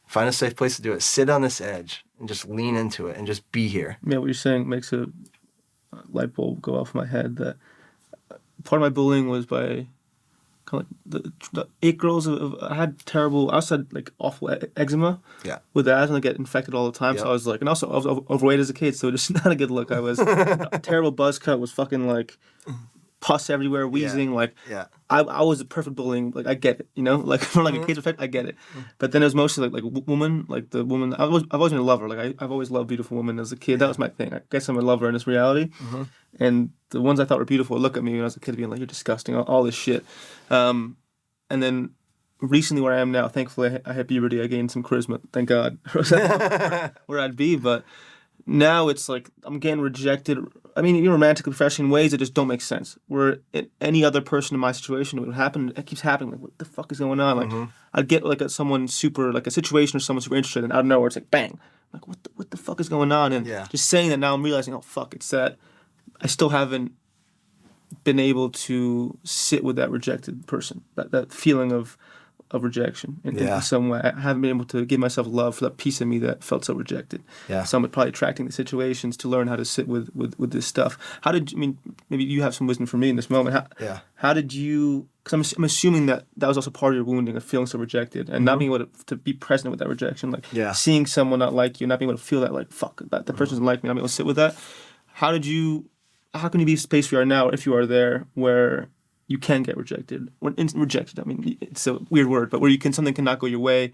Find a safe place to do it. Sit on this edge and just lean into it and just be here. Yeah, what you're saying makes a light bulb go off my head, that part of my bullying was by kind of like the 8 girls I had like awful eczema. Yeah. With asthma, I get infected all the time. Yep. So I was like, and also I was overweight as a kid, so just not a good look. I was a terrible buzz cut, was fucking like pus everywhere, wheezing. I was a perfect bullying. Like I get it, like from like a kid's effect, I get it. But then it was mostly like woman, like the woman. I've always been a lover. Like I've always loved beautiful women as a kid. That was my thing. I guess I'm a lover in this reality. Mm-hmm. And the ones I thought were beautiful would look at me when I was a kid, being like, "You're disgusting," all this shit. And then recently, where I am now, thankfully, I had puberty. I gained some charisma. Thank God. Where I'd be, but now it's like I'm getting rejected. I mean, even romantically, professionally, in ways that just don't make sense. Where any other person in my situation, it would happen. It keeps happening. Like, what the fuck is going on? Like, I'd get like someone super, like a situation or someone super interested, and out of nowhere, it's like bang. Like, what the fuck is going on? And just saying that now, I'm realizing, oh fuck, it's that I still haven't been able to sit with that rejected person, that feeling of rejection in some way. I haven't been able to give myself love for that piece of me that felt so rejected. Yeah. So I'm probably attracting the situations to learn how to sit with this stuff. Maybe you have some wisdom for me in this moment. How did you, because I'm assuming that was also part of your wounding, of feeling so rejected and not being able to be present with that rejection. Like seeing someone not like you, not being able to feel that, like, fuck, that the person doesn't like me, not being able to sit with that. How can you be a space where you are now, if you are there, where you can get rejected? Rejected, I mean, it's a weird word, but where something cannot go your way,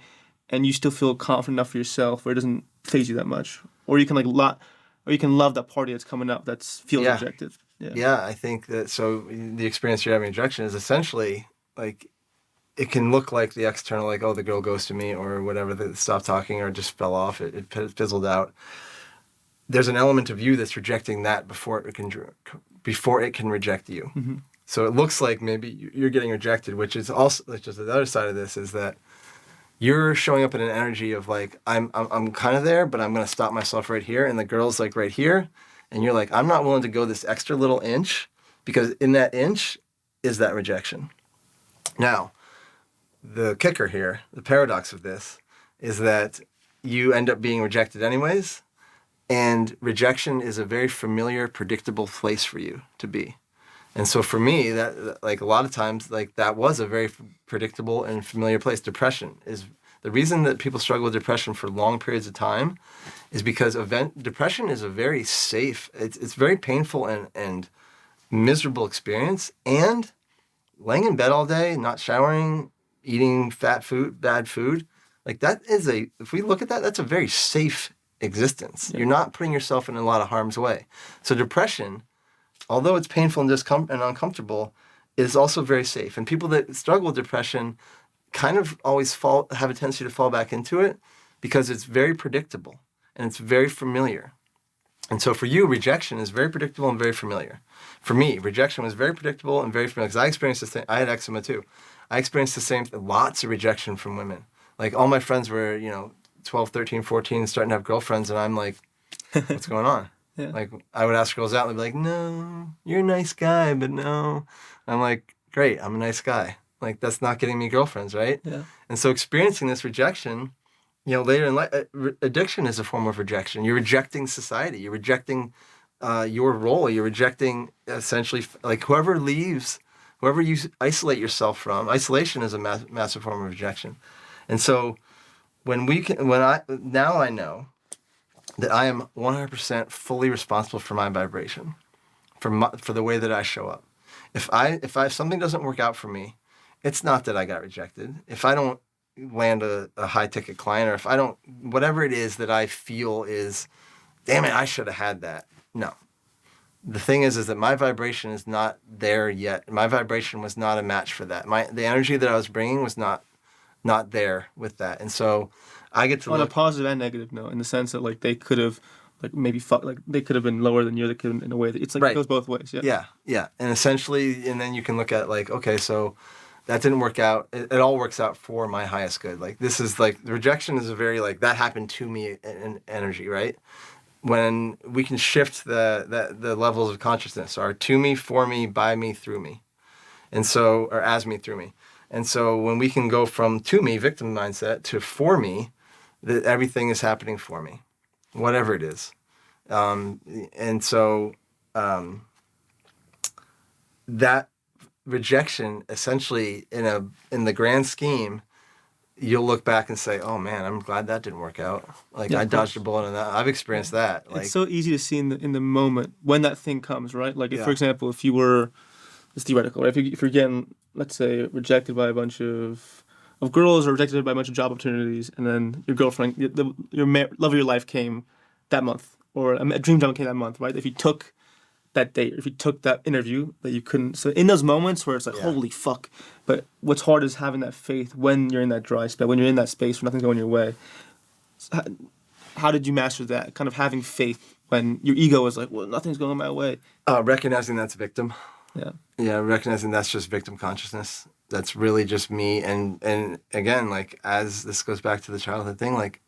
and you still feel confident enough for yourself, where it doesn't faze you that much, or you can love that party that's coming up that feels rejected. Yeah, I think that. So the experience you're having rejection is essentially like, it can look like the external, like, oh, the girl ghosted me or whatever, that stopped talking or just fell off, it fizzled out. There's an element of you that's rejecting that before it can reject you. Mm-hmm. So it looks like maybe you're getting rejected, which is also, like, just the other side of this is that you're showing up in an energy of like, I'm kind of there, but I'm going to stop myself right here. And the girl's like right here. And you're like, I'm not willing to go this extra little inch, because in that inch is that rejection. Now, the kicker here, the paradox of this, is that you end up being rejected anyways. And rejection is a very familiar, predictable place for you to be. And so for me, that, like, a lot of times, like, that was a very predictable and familiar place. Depression is the reason that people struggle with depression for long periods of time, is because depression is a very safe, it's very painful and miserable experience. And laying in bed all day, not showering, eating bad food, like, that is if we look at that, that's a very safe existence. Yeah. You're not putting yourself in a lot of harm's way. So depression, although it's painful and and uncomfortable, is also very safe. And people that struggle with depression kind of always have a tendency to fall back into it, because it's very predictable and it's very familiar. And so for you, rejection is very predictable and very familiar. For me, rejection was very predictable and very familiar, because I experienced the same. I had eczema too. I experienced the same, lots of rejection from women. Like, all my friends were, 12, 13, 14, starting to have girlfriends, and I'm like, what's going on? Yeah. Like, I would ask girls out, and they'd be like, no, you're a nice guy, but no. I'm like, great, I'm a nice guy. Like, that's not getting me girlfriends, right? Yeah. And so experiencing this rejection, later in life, addiction is a form of rejection. You're rejecting society. You're rejecting your role. You're rejecting, essentially, like, whoever you isolate yourself from. Isolation is a massive form of rejection. And so now I know that I am 100% fully responsible for my vibration, for the way that I show up. If something doesn't work out for me, it's not that I got rejected. If I don't land a high ticket client, or if I don't, whatever it is that I feel is, damn it, I should have had that. No. The thing is that my vibration is not there yet. My vibration was not a match for that. The energy that I was bringing was not there with that. And so I get to on a positive and negative note, in the sense that, like, they could have, like, maybe they could have been lower than you. They could have, in a way that it's like, right. It goes both ways. Yeah. And essentially, and then you can look at, like, okay, so that didn't work out. It all works out for my highest good. Like, this is, like, the rejection is a very, like, that happened to me in energy, right? When we can shift the levels of consciousness are to me, for me, by me, through me. And so, or as me, through me. And so when we can go from to me, victim mindset, to for me, that everything is happening for me, whatever it is. And so that rejection, essentially, in the grand scheme, you'll look back and say, oh man, I'm glad that didn't work out. Like, I dodged a bullet on that. I've experienced that. Like, it's so easy to see in the moment when that thing comes, right? Like, if, for example, if you were, it's theoretical, right? If you're getting, let's say, rejected by a bunch of girls, or rejected by a bunch of job opportunities, and then your girlfriend, your love of your life came that month, or a dream job came that month, right? If you took that date, or if you took that interview that you couldn't, so in those moments where it's like, holy fuck, but what's hard is having that faith when you're in that dry spell, when you're in that space where nothing's going your way. how did you master that? Kind of having faith when your ego is like, well, nothing's going my way. Recognizing that's victim. Yeah. Yeah, recognizing that's just victim consciousness. That's really just me. And again, like, as this goes back to the childhood thing, like,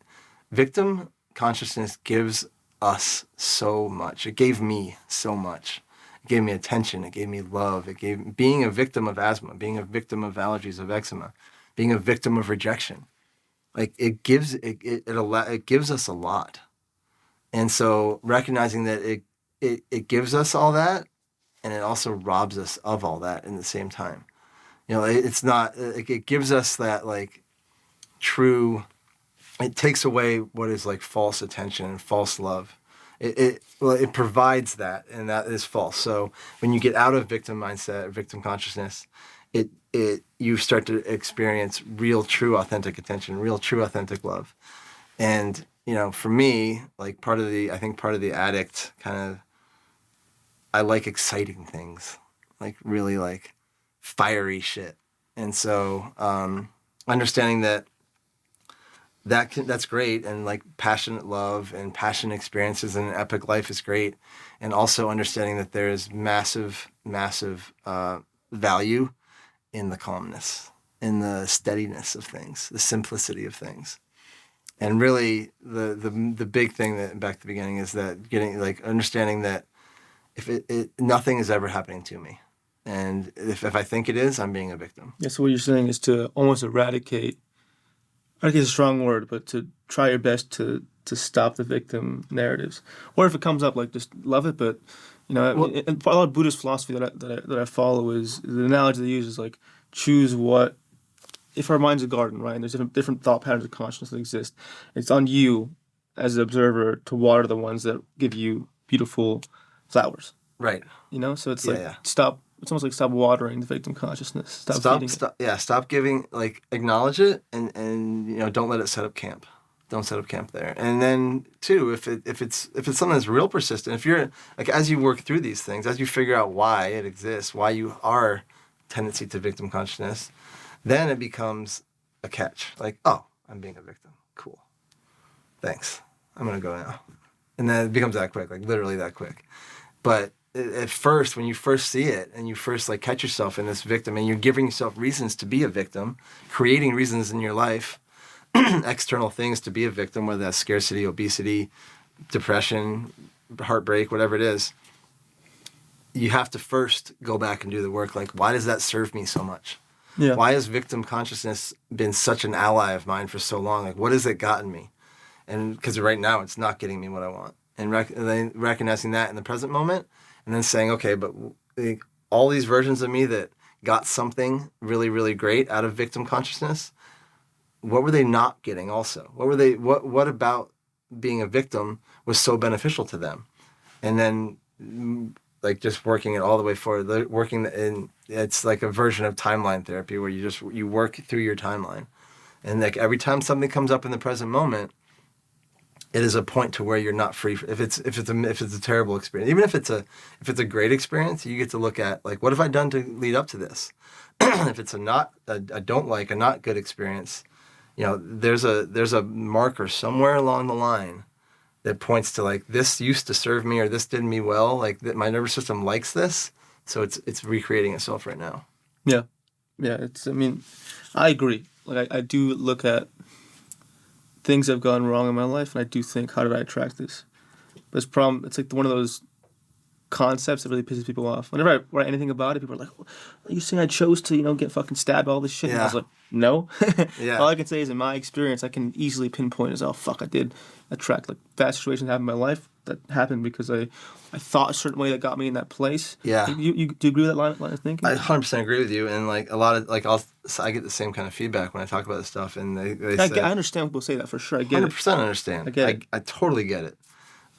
victim consciousness gives us so much. It gave me so much. It gave me attention. It gave me love. It gave being a victim of asthma, being a victim of allergies, of eczema, being a victim of rejection. Like, it gives us a lot. And so recognizing that it gives us all that, and it also robs us of all that in the same time. It's not, it gives us that, like, true, it takes away what is like false attention and false love. It provides that, and that is false. So when you get out of victim mindset, victim consciousness, you start to experience real, true, authentic attention, real, true, authentic love. And, for me, like, part of the addict kind of, I like exciting things, like really like fiery shit. And so understanding that's great, and like passionate love and passionate experiences and an epic life is great. And also understanding that there is massive, massive value in the calmness, in the steadiness of things, the simplicity of things. And really the big thing that, back to the beginning, is that understanding that if nothing is ever happening to me. And if I think it is, I'm being a victim. Yeah, so what you're saying is to almost eradicate is a strong word, but to try your best to stop the victim narratives. Or if it comes up, like, just love it. But, and a lot of Buddhist philosophy that I follow is, the analogy they use is like, choose what, if our mind's a garden, right, and there's different thought patterns of consciousness that exist, it's on you as an observer to water the ones that give you beautiful flowers. Right. So it's stop. It's almost like stop watering the victim consciousness. Stop feeding it. Yeah, stop giving, like, acknowledge it, and don't let it set up camp. Don't set up camp there. And then too, if it's something that's real persistent, if you're like, as you work through these things, as you figure out why it exists, why you are tendency to victim consciousness, then it becomes a catch. Like, oh, I'm being a victim. Cool. Thanks. I'm gonna go now. And then it becomes that quick, like literally that quick. But at first, when you first see it and you first like catch yourself in this victim, and you're giving yourself reasons to be a victim, creating reasons in your life, external things to be a victim, whether that's scarcity, obesity, depression, heartbreak, whatever it is, you have to first go back and do the work. Like, why does that serve me so much? Yeah. Why has victim consciousness been such an ally of mine for so long? Like, what has it gotten me? And because right now it's not getting me what I want. And then recognizing that in the present moment, and then saying, okay, but all these versions of me that got something really, really great out of victim consciousness, what were they not getting also? What about being a victim was so beneficial to them? And then, like, just working it all the way forward, it's like a version of timeline therapy, where you work through your timeline. And like, every time something comes up in the present moment, it is a point to where you're not free. If it's a terrible experience, even if it's a great experience, you get to look at, like, what have I done to lead up to this? If it's a not good experience, there's a marker somewhere along the line that points to, like, this used to serve me, or this did me well, like, that my nervous system likes this, so it's recreating itself right now. Yeah. I agree. Like, I do look at things that have gone wrong in my life, and I do think, how did I attract this? But it's like one of those concepts that really pisses people off. Whenever I write anything about it, people are like, are you saying I chose to, get fucking stabbed, all this shit? Yeah. And I was like, no. Yeah. All I can say is, in my experience, I can easily pinpoint is, I did attract, like, bad situations happen in my life that happened because I thought a certain way that got me in that place. Yeah. You do you agree with that line of thinking? I 100% agree with you. And like, a lot of, like, I get the same kind of feedback when I talk about this stuff, and they say, I understand when people say that, for sure. I get 100% it. Understand. I get it. I totally get it.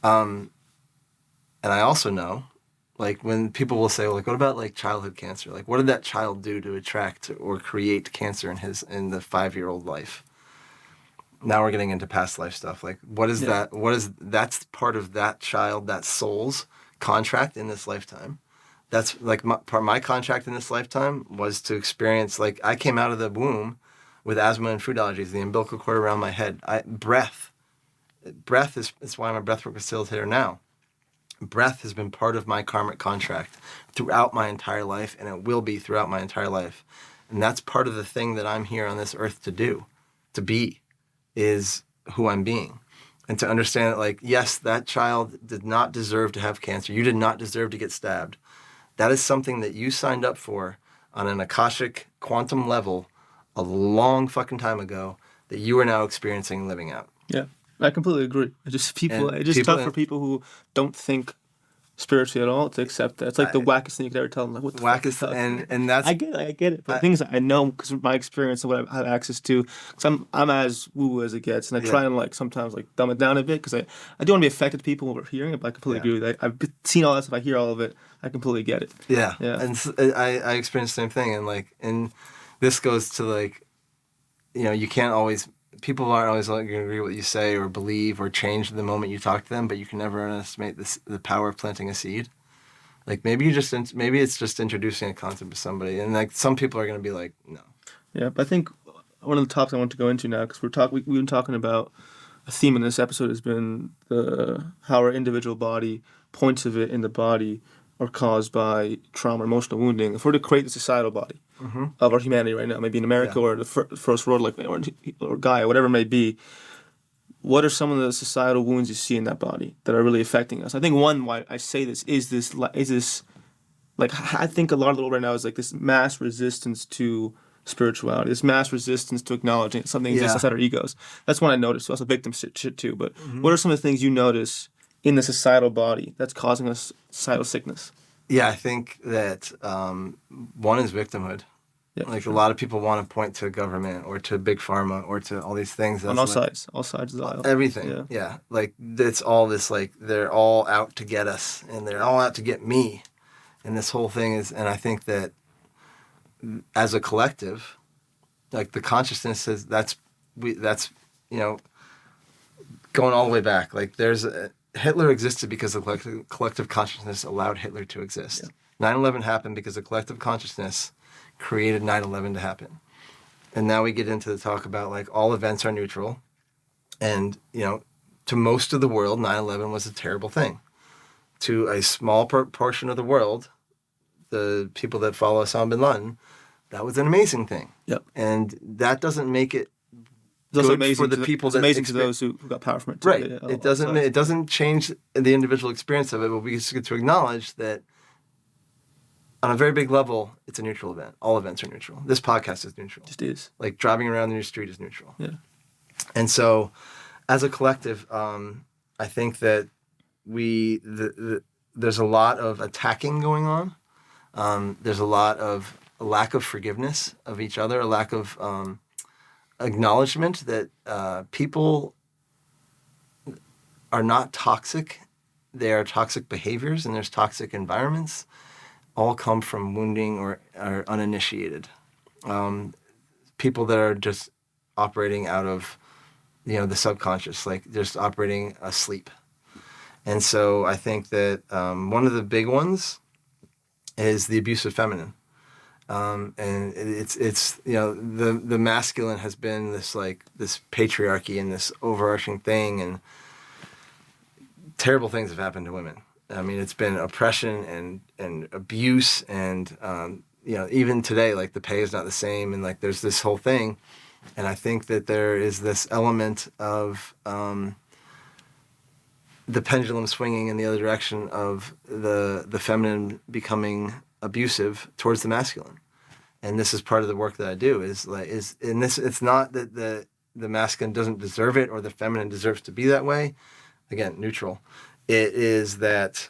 And I also know, like, when people will say, well, like, what about, like, childhood cancer? Like, what did that child do to attract or create cancer in the 5-year-old life? Now we're getting into past life stuff. Like, what is that? That's part of that child, that soul's contract in this lifetime. That's like my contract in this lifetime was to experience, like, I came out of the womb with asthma and food allergies, the umbilical cord around my head. Breath breath is why I'm a breathwork facilitator now. Breath has been part of my karmic contract throughout my entire life, and it will be throughout my entire life. And that's part of the thing that I'm here on this earth to do, to be, is who I'm being. And to understand that, like, yes, that child did not deserve to have cancer. You did not deserve to get stabbed. That is something that you signed up for on an Akashic quantum level a long fucking time ago that you are now experiencing and living out. Yeah, I completely agree. It's just tough for people who don't think spiritually at all to accept that. It's like the wackest thing you could ever tell them. Like, what the fuck is that? And that's... I get it. But the things I know because of my experience and what I have access to, because I'm as woo as it gets, and I try and like sometimes like dumb it down a bit because I do want to be affected people when we're hearing it. But I completely agree with that. I've seen all that stuff. I hear all of it. I completely get it. Yeah. And I experienced the same thing, and this goes to like, you can't always. People aren't always going to agree with what you say or believe or change the moment you talk to them, but you can never underestimate the power of planting a seed. Like maybe it's just introducing a concept to somebody, and like some people are going to be like, no. Yeah, but I think one of the topics I want to go into now, because we've been talking about a theme in this episode has been how our individual body, points of it in the body, are caused by trauma, emotional wounding. If we're to create the societal body of our humanity right now, maybe in America or the first world, like or Gaia, whatever it may be, what are some of the societal wounds you see in that body that are really affecting us? I think one why I say this is this like I think a lot of the world right now is like this mass resistance to spirituality, this mass resistance to acknowledging something exists outside our egos. That's one I noticed. Also victim shit too. But what are some of the things you notice in the societal body that's causing us societal sickness? Yeah, I think that one is victimhood. Yeah, like a lot of people want to point to government or to big pharma or to all these things. On all sides of the aisle. Everything. Yeah. Like it's all this, like they're all out to get us and they're all out to get me. And this whole thing is, and I think that as a collective, like the consciousness says that's going all the way back. Like Hitler existed because the collective consciousness allowed Hitler to exist. Yeah. 9/11 happened because the collective consciousness created 9/11 to happen. And now we get into the talk about like all events are neutral. And, to most of the world, 9/11 was a terrible thing. To a small portion of the world, the people that follow Osama bin Laden, that was an amazing thing. Yep. And that doesn't make it good for the people that amazing to those who got power from it too. Right. It doesn't change the individual experience of it, but we just get to acknowledge that on a very big level, it's a neutral event. All events are neutral. This podcast is neutral. Just is. Like driving around in your street is neutral. Yeah. And so, as a collective, I think that there's a lot of attacking going on. There's a lot of a lack of forgiveness of each other, a lack of acknowledgement that people are not toxic. They are toxic behaviors, and there's toxic environments. All come from wounding or are uninitiated. People that are just operating out of, the subconscious, like just operating asleep. And so I think that one of the big ones is the abuse of feminine. And it's the masculine has been this patriarchy and this overarching thing, and terrible things have happened to women. I mean, it's been oppression and abuse, and even today, like the pay is not the same, and like there's this whole thing, and I think that there is this element of the pendulum swinging in the other direction of the feminine becoming abusive towards the masculine, and this is part of the work that I do. It's not that the masculine doesn't deserve it or the feminine deserves to be that way. Again, neutral. It is that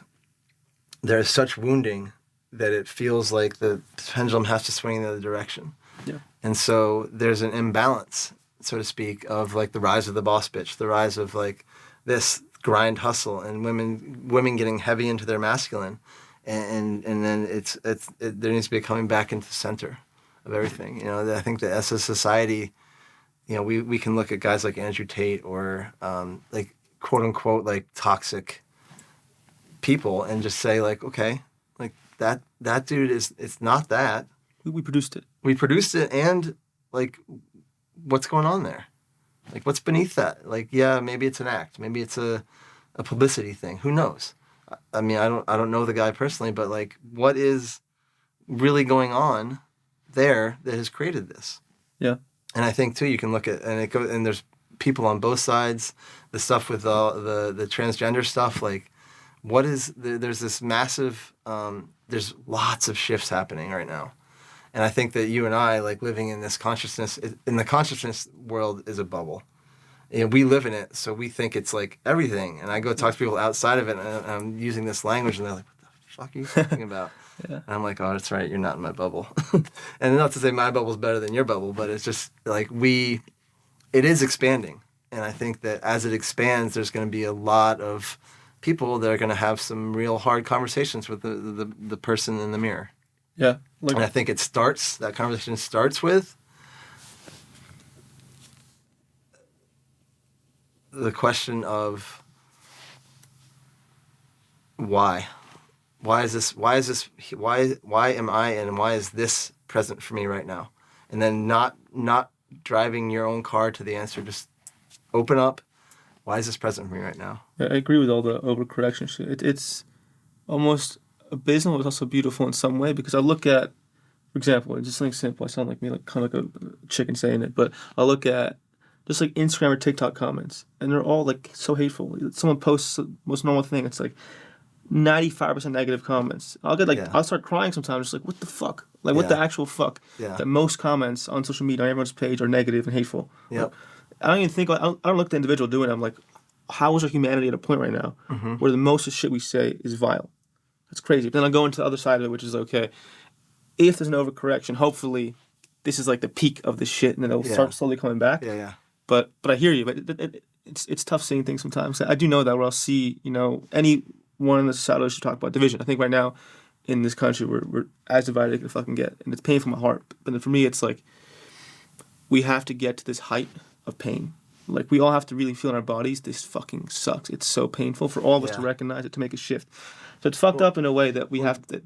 there is such wounding that it feels like the pendulum has to swing in the other direction. Yeah. And so there's an imbalance, so to speak, of like the rise of the boss bitch, the rise of like this grind hustle, and women getting heavy into their masculine, and then there needs to be a coming back into the center of everything. I think that as a society, we can look at guys like Andrew Tate or like quote unquote like toxic people and just say like, okay, like that dude it's not that. We produced it, and like what's going on there? Like, what's beneath that? Like, yeah, maybe it's an act. Maybe it's a publicity thing. Who knows? I mean, I don't know the guy personally, but like, what is really going on there that has created this? Yeah. And I think too, you can look at, and there's people on both sides. The stuff with all the transgender stuff, like, there's this massive, there's lots of shifts happening right now. And I think that you and I, like, living in this consciousness, in the consciousness world, is a bubble. You know, we live in it, so we think it's like everything. And I go talk to people outside of it, and I'm using this language, and they're like, "What the fuck are you talking about?" Yeah. And I'm like, "Oh, that's right, you're not in my bubble." And not to say my bubble's better than your bubble, but it's just like it is expanding. And I think that as it expands, there's going to be a lot of people that are going to have some real hard conversations with the person in the mirror. Yeah. And I think that conversation starts with the question of why? Why am I, and why is this present for me right now? And then not driving your own car to the answer, just open up. Why is this present for me right now? I agree with all the overcorrection shit. It's almost abysmal, but also beautiful in some way, because I look at, for example, just something simple. I sound like me, like kind of like a chicken saying it, but I look at just like Instagram or TikTok comments, and they're all like so hateful. Someone posts the most normal thing, it's like 95% negative comments. I'll start crying sometimes, just like, what the fuck? Like, what the actual fuck? Yeah. That most comments on social media, on everyone's page, are negative and hateful. Yep. I don't even think, I don't look at the individual doing it. I'm like, how is our humanity at a point right now where the most of shit we say is vile? That's crazy. But then I'll go into the other side of it, which is, okay, if there's an overcorrection, hopefully this is like the peak of the shit, and then it'll start slowly coming back. Yeah, yeah. But I hear you. But it's tough seeing things sometimes. I do know that where I'll see, any one in the society should talk about division. I think right now in this country we're as divided as it can fucking get, and it's painful in my heart. But then for me, it's like we have to get to this height of pain. Like, we all have to really feel in our bodies, this fucking sucks. It's so painful for all of us to recognize it, to make a shift. So it's fucked up in a way that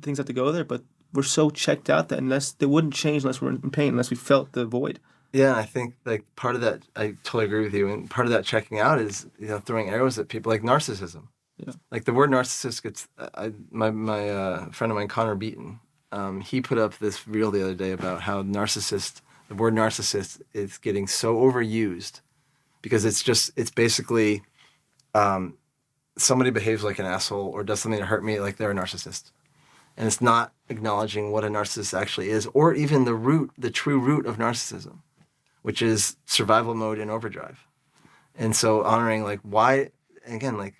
things have to go there, but we're so checked out that they wouldn't change unless we're in pain, unless we felt the void. Yeah, I think, like, part of that, I totally agree with you, and part of that checking out is, throwing arrows at people, like narcissism. Yeah. Like, the word narcissist gets, my friend of mine, Connor Beaton, he put up this reel the other day about how the word narcissist is getting so overused, because it's basically somebody behaves like an asshole or does something to hurt me, like they're a narcissist. And it's not acknowledging what a narcissist actually is, or even the true root of narcissism, which is survival mode in overdrive. And so honoring, like, why, again, like,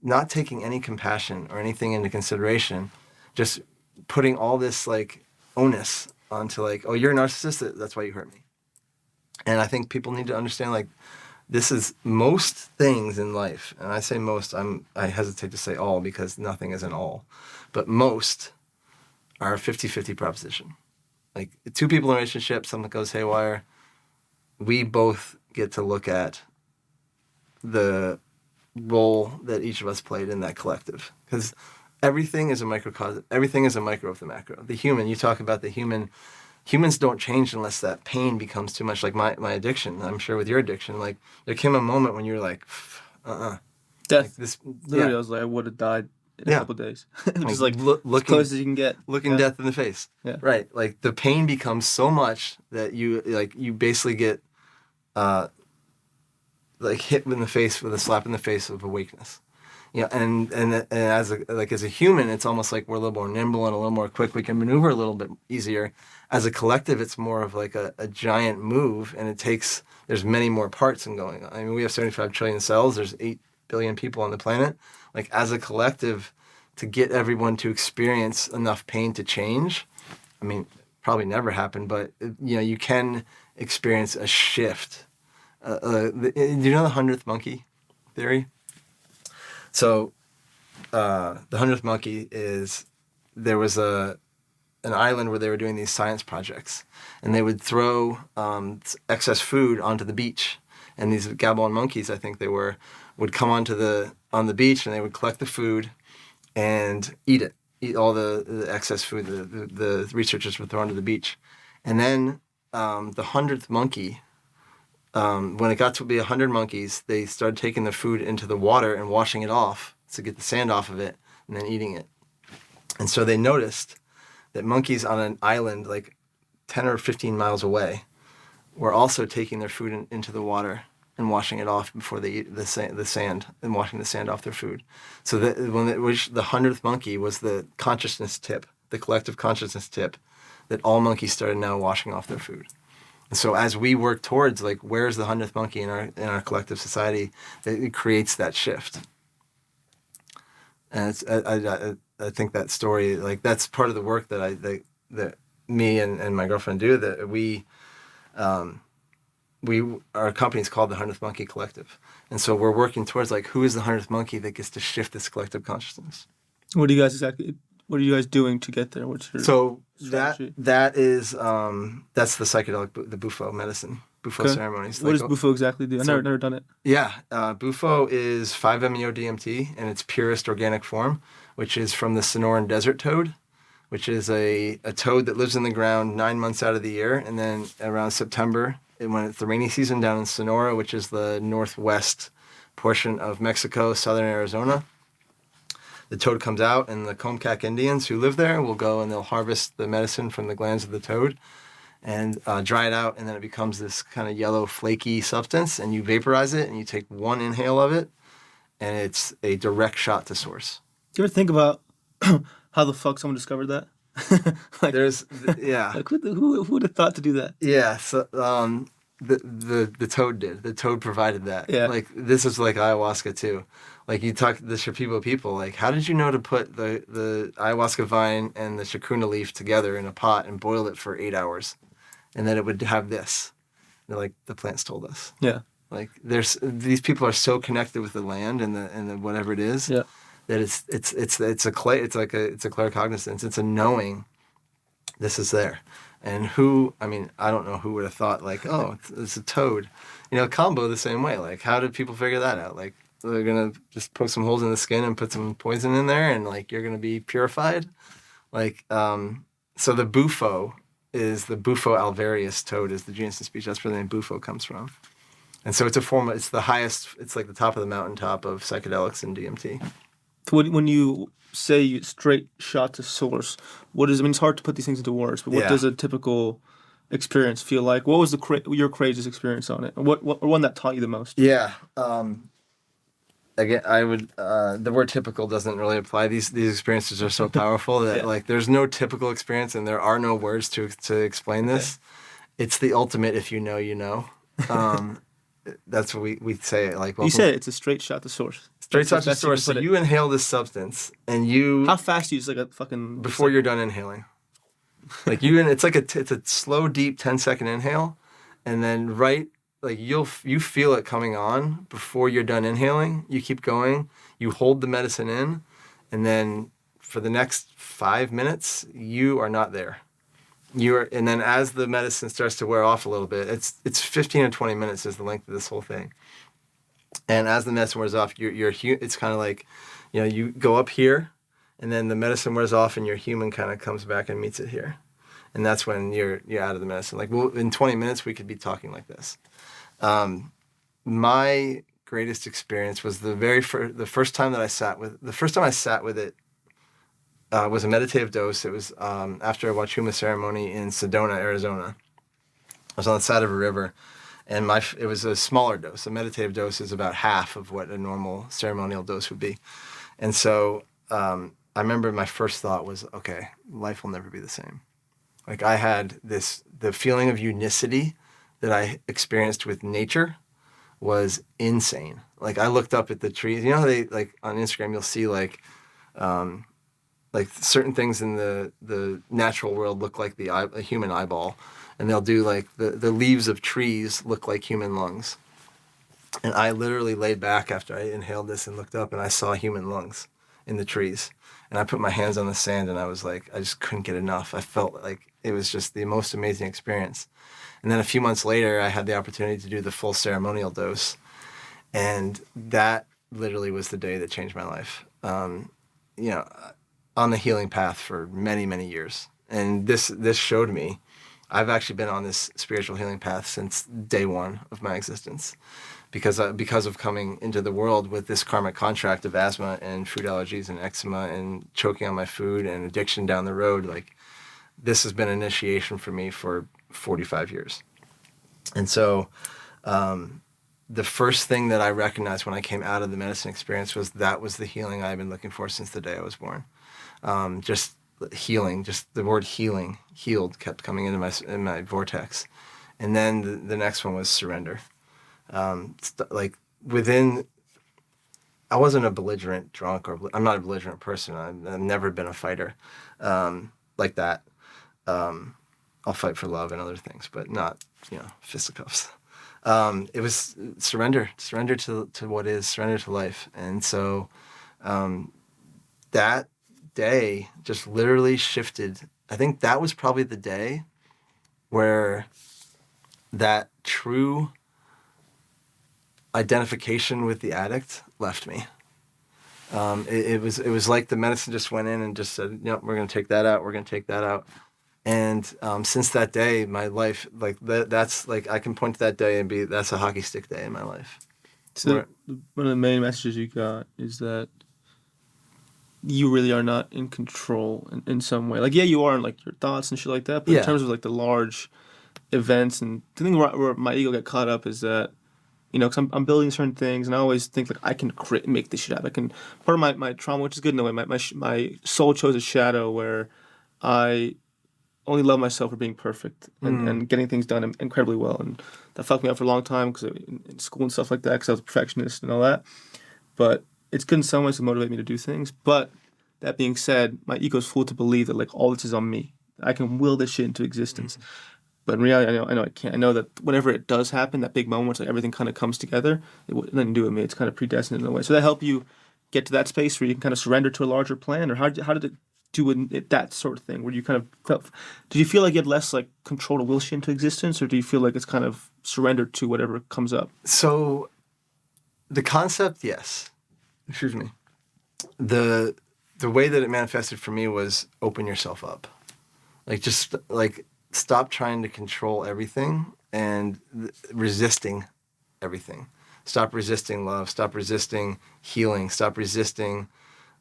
not taking any compassion or anything into consideration, just putting all this, like, onus onto, like, oh, you're a narcissist, that's why you hurt me. And I think people need to understand, like, this is most things in life, and I say most, I hesitate to say all, because nothing is an all, but most are a 50-50 proposition. Like, two people in a relationship, something goes haywire, we both get to look at the role that each of us played in that collective, because everything is a microcosm, everything is a micro of the macro. The human, you talk about the human, humans don't change unless that pain becomes too much. Like my addiction, I'm sure with your addiction, like, there came a moment when you were like, death. Like, literally, I was like, I would have died in a couple of days. Just like as close as you can get. Looking death in the face. Yeah. Right. Like, the pain becomes so much that you basically get like hit in the face with a slap in the face of awakeness. And as a human, it's almost like we're a little more nimble and a little more quick. We can maneuver a little bit easier. As a collective, it's more of like a giant move, and there's many more parts in going on. I mean, we have 75 trillion cells. There's 8 billion people on the planet. Like, as a collective, to get everyone to experience enough pain to change, I mean, probably never happen, but you can experience a shift. Do you know the 100th monkey theory? So, the 100th monkey is, there was an island where they were doing these science projects, and they would throw excess food onto the beach, and these Gabon monkeys, I think they were, would come on the beach, and they would collect the food and eat all the excess food the researchers would throw onto the beach. And then the 100th monkey when it got to be 100 monkeys, they started taking the food into the water and washing it off to get the sand off of it and then eating it. And so they noticed that monkeys on an island like 10 or 15 miles away were also taking their food into the water and washing it off before they eat the sand and washing the sand off their food. So that when it was the 100th monkey was the consciousness tip, the collective consciousness tip, that all monkeys started now washing off their food. And so as we work towards like where's the 100th monkey in our collective society, it creates that shift. And I think that story, like that's part of the work that that me and my girlfriend do, that our company is called the 100th Monkey Collective. And so we're working towards like, who is the 100th monkey that gets to shift this collective consciousness? What are you guys doing to get there? What's your strategy? That's the psychedelic, the Bufo medicine, Bufo ceremonies. What does Bufo exactly do? I've never done it. Yeah. Bufo is 5-MeO DMT in its purest organic form, which is from the Sonoran desert toad, which is a toad that lives in the ground 9 months out of the year. And then around September, when it's the rainy season down in Sonora, which is the northwest portion of Mexico, southern Arizona, the toad comes out, and the Comcac Indians who live there will go and they'll harvest the medicine from the glands of the toad and dry it out, and then it becomes this kind of yellow, flaky substance, and you vaporize it, and you take one inhale of it, and it's a direct shot to source. Do you ever think about how the fuck someone discovered that? Like who would have thought to do that? Yeah, so the toad did. The toad provided that. Yeah. Like this is like ayahuasca too. Like you talk to the Shipibo people, like how did you know to put the ayahuasca vine and the chacruna leaf together in a pot and boil it for 8 hours, and then it would have this? And they're like, the plants told us. Yeah. Like these people are so connected with the land and the whatever it is. Yeah. That it's a claircognizance. It's a knowing this is there. And I don't know who would have thought like, oh, it's a toad. Combo the same way. Like, how did people figure that out? Like, they're going to just poke some holes in the skin and put some poison in there and like, you're going to be purified. Like, so the Bufo alvarius toad is the genus and species. That's where the name Bufo comes from. And so it's the highest, it's like the top of the mountaintop of psychedelics and DMT. When you say straight shot to source, it's hard to put these things into words, but what does a typical experience feel like? What was your craziest experience on it? What one that taught you the most? Yeah. Again, I would, the word typical doesn't really apply. These experiences are so powerful that like there's no typical experience and there are no words to explain this. Okay. It's the ultimate if you know, you know. That's what we say. Like, you said it's a straight shot to source. Straight shot to source. So you inhale this substance, and how fast do you use like a fucking before you're done inhaling? Like it's like it's a slow, deep 10-second inhale, and then you feel it coming on before you're done inhaling. You keep going. You hold the medicine in, and then for the next 5 minutes, you are not there. And then as the medicine starts to wear off a little bit, it's 15 or 20 minutes is the length of this whole thing. And as the medicine wears off, it's kind of like, you go up here, and then the medicine wears off, and your human kind of comes back and meets it here, and that's when you're out of the medicine. Like, well, in 20 minutes, we could be talking like this. My greatest experience was the first time I sat with it. Was a meditative dose. It was after a Wachuma ceremony in Sedona, Arizona. I was on the side of a river, and it was a smaller dose. A meditative dose is about half of what a normal ceremonial dose would be. And so I remember my first thought was, okay, life will never be the same. Like I had the feeling of unicity that I experienced with nature was insane. Like I looked up at the trees. You know how they, like on Instagram, you'll see like certain things in the natural world look like a human eyeball, and they'll do like the leaves of trees look like human lungs. And I literally laid back after I inhaled this and looked up, and I saw human lungs in the trees. And I put my hands on the sand, and I was like, I just couldn't get enough. I felt like it was just the most amazing experience. And then a few months later, I had the opportunity to do the full ceremonial dose, and that literally was the day that changed my life. On the healing path for many, many years. And this showed me I've actually been on this spiritual healing path since day one of my existence, because of coming into the world with this karmic contract of asthma and food allergies and eczema and choking on my food and addiction down the road. Like, this has been initiation for me for 45 years. And so the first thing that I recognized when I came out of the medicine experience was that was the healing I've been looking for since the day I was born. Just healing, just the word healing, healed, kept coming into my vortex. And then the next one was surrender. Like within, I wasn't a belligerent drunk, or I'm not a belligerent person. I've never been a fighter like that. I'll fight for love and other things, but not, fisticuffs. It was surrender to what is, surrender to life. And so that day just literally shifted. I think that was probably the day where that true identification with the addict left me. It was like the medicine just went in and just said, "Yep, we're going to take that out. We're going to take that out." And since that day, my life, like that's like, I can point to that day and that's a hockey stick day in my life. So one of the main messages you got is that you really are not in control in some way. Like, yeah, you are in like your thoughts and shit like that, but in terms of like the large events, and the thing where my ego got caught up is that, because I'm building certain things, and I always think like I can make this shit happen. Part of my trauma, which is good in a way, my soul chose a shadow where I only love myself for being perfect and getting things done incredibly well, and that fucked me up for a long time because in school and stuff like that, because I was a perfectionist and all that. But it's good in some ways to motivate me to do things. But that being said, my ego's fooled to believe that like all this is on me. I can will this shit into existence. But in reality, I know I can't. I know that whenever it does happen, that big moment, like everything kind of comes together. It has nothing to do with me. It's kind of predestined in a way. So that help you get to that space where you can kind of surrender to a larger plan, or how did it do it, that sort of thing, where you kind of felt? Did you feel like you had less like control to will shit into existence, or do you feel like it's kind of surrendered to whatever comes up? So, the concept, yes. Excuse me. The way that it manifested for me was open yourself up, like just like stop trying to control everything and resisting everything. Stop resisting love. Stop resisting healing. Stop resisting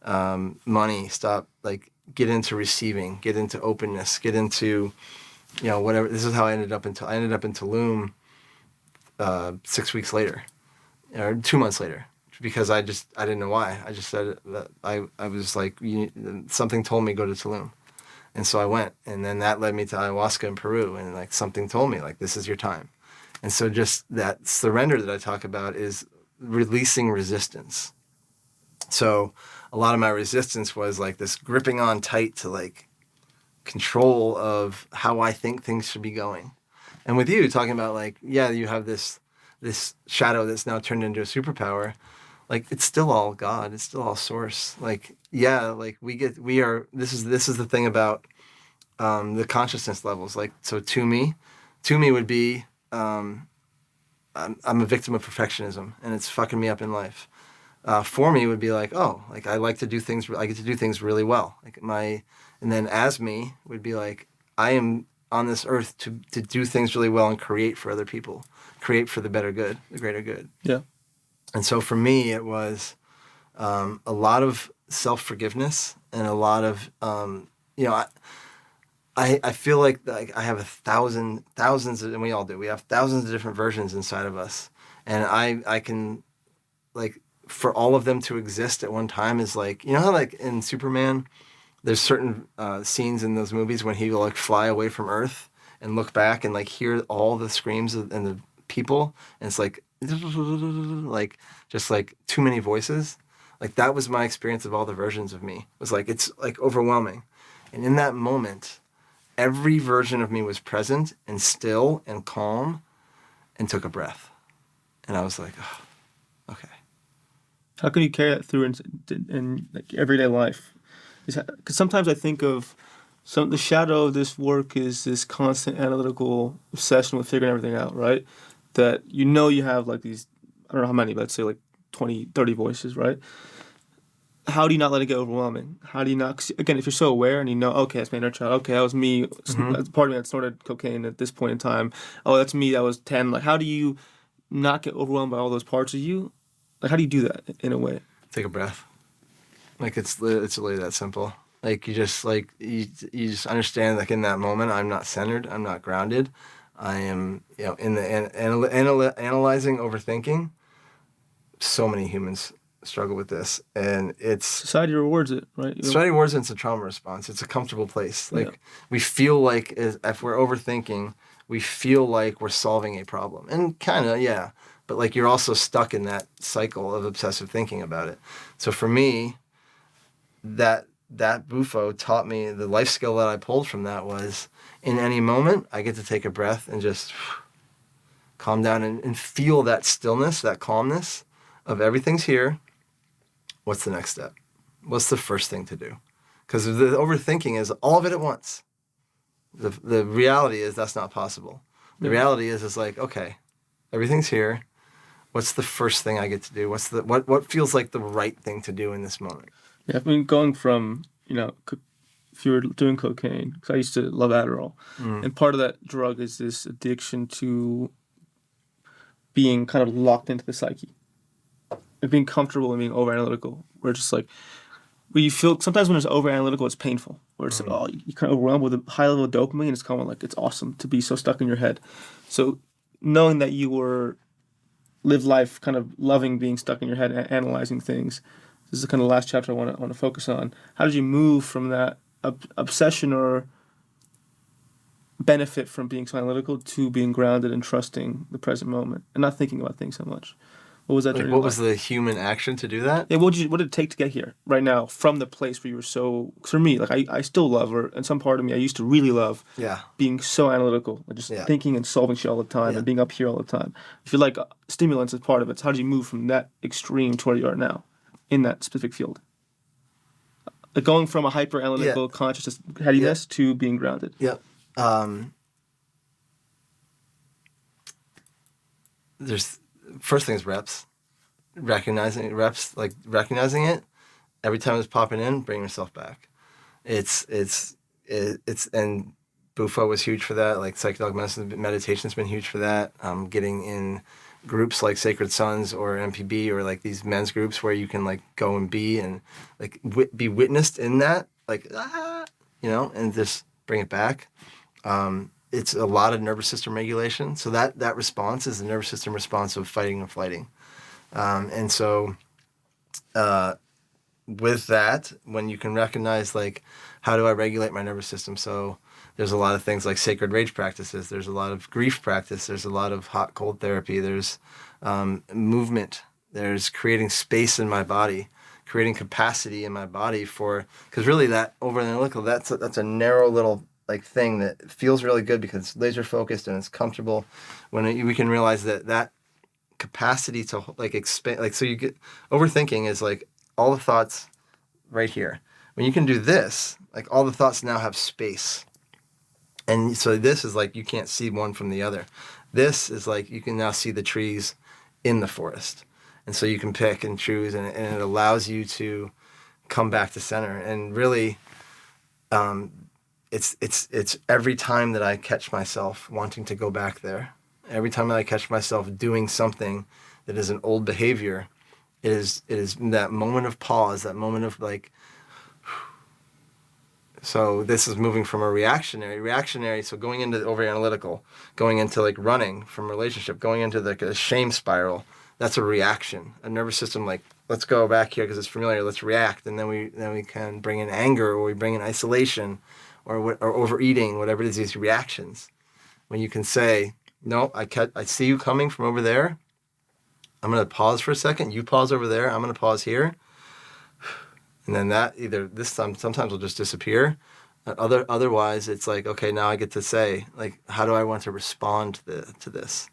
money. Stop like get into receiving. Get into openness. Get into whatever. This is how I ended up in Tulum 6 weeks later, or 2 months later. Because I didn't know why. I just said that I was like, something told me go to Tulum. And so I went. And then that led me to ayahuasca in Peru. And like something told me like, this is your time. And so just that surrender that I talk about is releasing resistance. So a lot of my resistance was like this gripping on tight to like control of how I think things should be going. And with you talking about like, yeah, you have this shadow that's now turned into a superpower. Like, it's still all God. It's still all source. Like, yeah, like this is the thing about the consciousness levels. Like, so to me would be, I'm a victim of perfectionism and it's fucking me up in life. For me would be like, oh, like I get to do things really well. And then as me would be like, I am on this earth to do things really well and create for other people, create for the better good, the greater good. Yeah. And so for me, it was a lot of self-forgiveness and a lot of, I feel like I have thousands, and we all do. We have thousands of different versions inside of us. And I can, like, for all of them to exist at one time is like, how like in Superman, there's certain scenes in those movies when he will like fly away from Earth and look back and like hear all the screams and the people. And it's like just like too many voices. Like that was my experience of all the versions of me. It was like, it's like overwhelming. And in that moment, every version of me was present and still and calm and took a breath. And I was like, oh, okay. How can you carry that through in like everyday life? Because sometimes I think of the shadow of this work is this constant analytical obsession with figuring everything out, right? That you have like these, I don't know how many, but let's say like 20, 30 voices, right? how do you not let it get overwhelming? How do you not, 'cause again, if you're so aware and you know, okay, that's my inner child. Okay, that was me. That's part of me that snorted cocaine at this point in time. Oh, that's me. That was 10. Like, how do you not get overwhelmed by all those parts of you? Like, how do you do that in a way? Take a breath. Like it's really that simple. Like you just understand, like in that moment, I'm not centered. I'm not grounded. I am, in the analyzing, overthinking. So many humans struggle with this, and Society rewards it, right? society rewards it. It's a trauma response. It's a comfortable place. Like Yeah. we feel like if we're overthinking, we feel like we're solving a problem, and kind of, yeah. But like you're also stuck in that cycle of obsessive thinking about it. So for me, that bufo taught me the life skill that I pulled from that was, in any moment I get to take a breath and just calm down and feel that stillness, that calmness of everything's here. What's the next step? What's the first thing to do? Because the overthinking is all of it at once. The reality is that's not possible. The reality is like, okay, everything's here. What's the first thing I get to do? What feels like the right thing to do in this moment? Yeah, I mean, going from, if you were doing cocaine, because I used to love Adderall, and part of that drug is this addiction to being kind of locked into the psyche, and being comfortable and being over analytical. Where it's just like, where you feel sometimes when it's over analytical, it's painful. Where it's you kind of overwhelmed with a high level of dopamine. It's kind of like it's awesome to be so stuck in your head. So knowing that you were live life kind of loving being stuck in your head and analyzing things. This is the kind of last chapter I want to focus on. How did you move from that obsession or benefit from being so analytical to being grounded and trusting the present moment and not thinking about things so much? What was that journey What like? was the human action to do that? Yeah, what did it take to get here right now from the place where you were so? Cause for me, like I still love, or and some part of me, I used to really love Yeah. being so analytical, like just Yeah. thinking and solving shit all the time Yeah. and being up here all the time. I feel like stimulants is part of it. So how did you move from that extreme to where you are now in that specific field? Like going from a hyper analytical consciousness headiness to being grounded. Yep. There's first thing is reps. Recognizing it every time it's popping in, bring yourself back. It's and Bufo was huge for that. Like psychedelic meditation's been huge for that. Getting in groups like Sacred Sons or MPB or like these men's groups where you can like go and be and like be witnessed in that, like and just bring it back. It's a lot of nervous system regulation. So that response is the nervous system response of fighting and flighting. And so with that, when you can recognize, like, how do I regulate my nervous system? So there's a lot of things like sacred rage practices. There's a lot of grief practice. There's a lot of hot, cold therapy. There's movement. There's creating space in my body, creating capacity in my body because really that over analytical, that's a narrow little like thing that feels really good because it's laser focused and it's comfortable. When we can realize that capacity to like expand, like, so you get overthinking is like all the thoughts right here. When you can do this, like all the thoughts now have space. And so this is like you can't see one from the other. This is like you can now see the trees in the forest. And so you can pick and choose, and it allows you to come back to center. And really, it's every time that I catch myself wanting to go back there, every time that I catch myself doing something that is an old behavior, it is that moment of pause, that moment of like. So this is moving from a reactionary. So going into over analytical, going into like running from relationship, going into like a shame spiral. That's a reaction. A nervous system like, let's go back here because it's familiar. Let's react, and then we can bring in anger, or we bring in isolation, or overeating, whatever it is. These reactions. When you can say, no, I see you coming from over there. I'm going to pause for a second. You pause over there. I'm going to pause here. And then that either this time sometimes will just disappear. Otherwise, it's like, okay, now I get to say, like, how do I want to respond to this?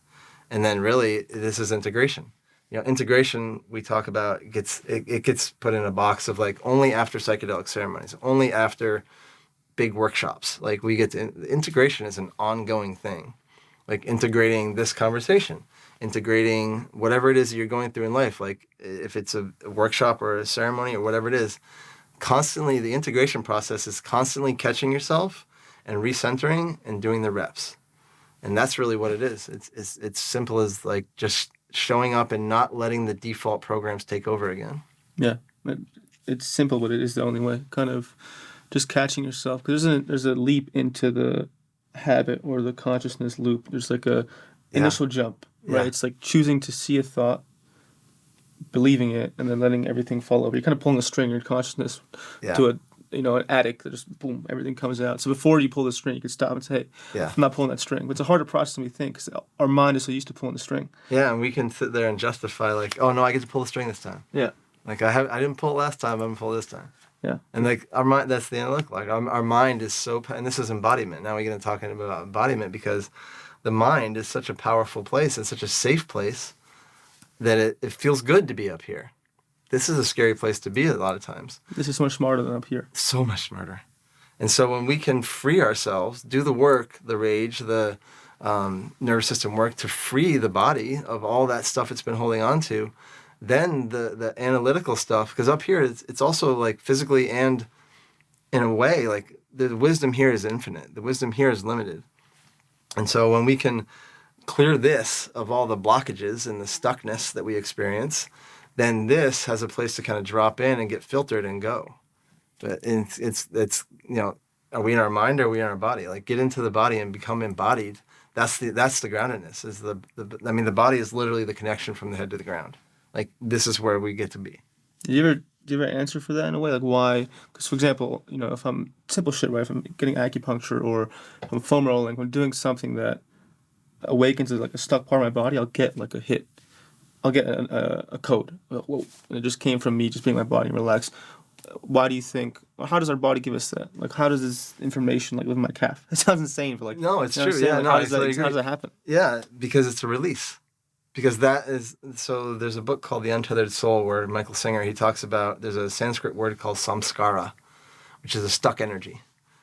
And then really, this is integration. Integration we talk about it gets put in a box of like only after psychedelic ceremonies, only after big workshops. Like we get to integration is an ongoing thing. like integrating this conversation, integrating whatever it is that you're going through in life, like if it's a workshop or a ceremony or whatever it is, constantly the integration process is constantly catching yourself and recentering and doing the reps. And that's really what it is. It's simple as like just showing up and not letting the default programs take over again. Yeah, it's simple, but it is the only way. Kind of just catching yourself, because there's a leap into the habit or the consciousness loop. There's like a initial jump, right? Yeah. It's like choosing to see a thought, believing it, and then letting everything fall over. You're kind of pulling a string in your consciousness to an attic that just boom, everything comes out. So before you pull the string, you can stop and say, hey, I'm not pulling that string. But it's a harder process than we think, because our mind is so used to pulling the string. Yeah, and we can sit there and justify like, oh no, I get to pull the string this time. Yeah. Like I didn't pull it last time, I'm gonna pull it this time. Yeah. And like our mind, that's the analytic. Like our mind is so, and this is embodiment. Now we get into talking about embodiment, because the mind is such a powerful place. It's such a safe place that it feels good to be up here. This is a scary place to be a lot of times. This is so much smarter than up here. So much smarter. And so when we can free ourselves, do the work, the rage, the nervous system work to free the body of all that stuff it's been holding on to, then the analytical stuff, because up here it's also like physically and in a way, like the wisdom here is infinite. The wisdom here is limited. And so when we can clear this of all the blockages and the stuckness that we experience, then this has a place to kind of drop in and get filtered and go. But it's are we in our mind or are we in our body? Like get into the body and become embodied. That's the groundedness. Is the body is literally the connection from the head to the ground. Like this is where we get to be. Do you ever answer for that in a way? Like why? Because for example, if I'm simple shit, right? If I'm getting acupuncture or I'm foam rolling, if I'm doing something that awakens like a stuck part of my body, I'll get like a hit. I'll get a code. Whoa. And it just came from me just being my body and relaxed. Why do you think, how does our body give us that? Like, how does this information, like, live in my calf? It sounds insane, but, like... No, it's true. Yeah, like, how does that happen? Yeah, because it's a release. Because that is... So there's a book called The Untethered Soul where Michael Singer, he talks about... There's a Sanskrit word called samskara, which is a stuck energy.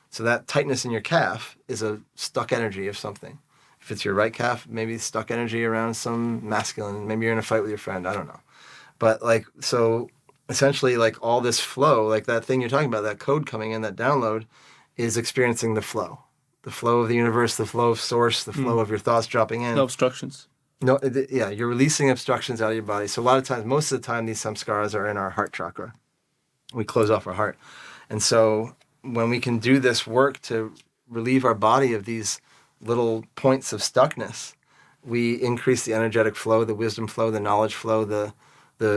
So that tightness in your calf is a stuck energy of something. If it's your right calf, maybe stuck energy around some masculine. Maybe you're in a fight with your friend. I don't know. But, like, so... Essentially, like all this flow, like that thing you're talking about, that code coming in, that download, is experiencing the flow of the universe, the flow of source, the flow of your thoughts dropping in. No obstructions. No, you're releasing obstructions out of your body. So a lot of times, most of the time, these samskaras are in our heart chakra. We close off our heart. And so when we can do this work to relieve our body of these little points of stuckness, we increase the energetic flow, the wisdom flow, the knowledge flow, the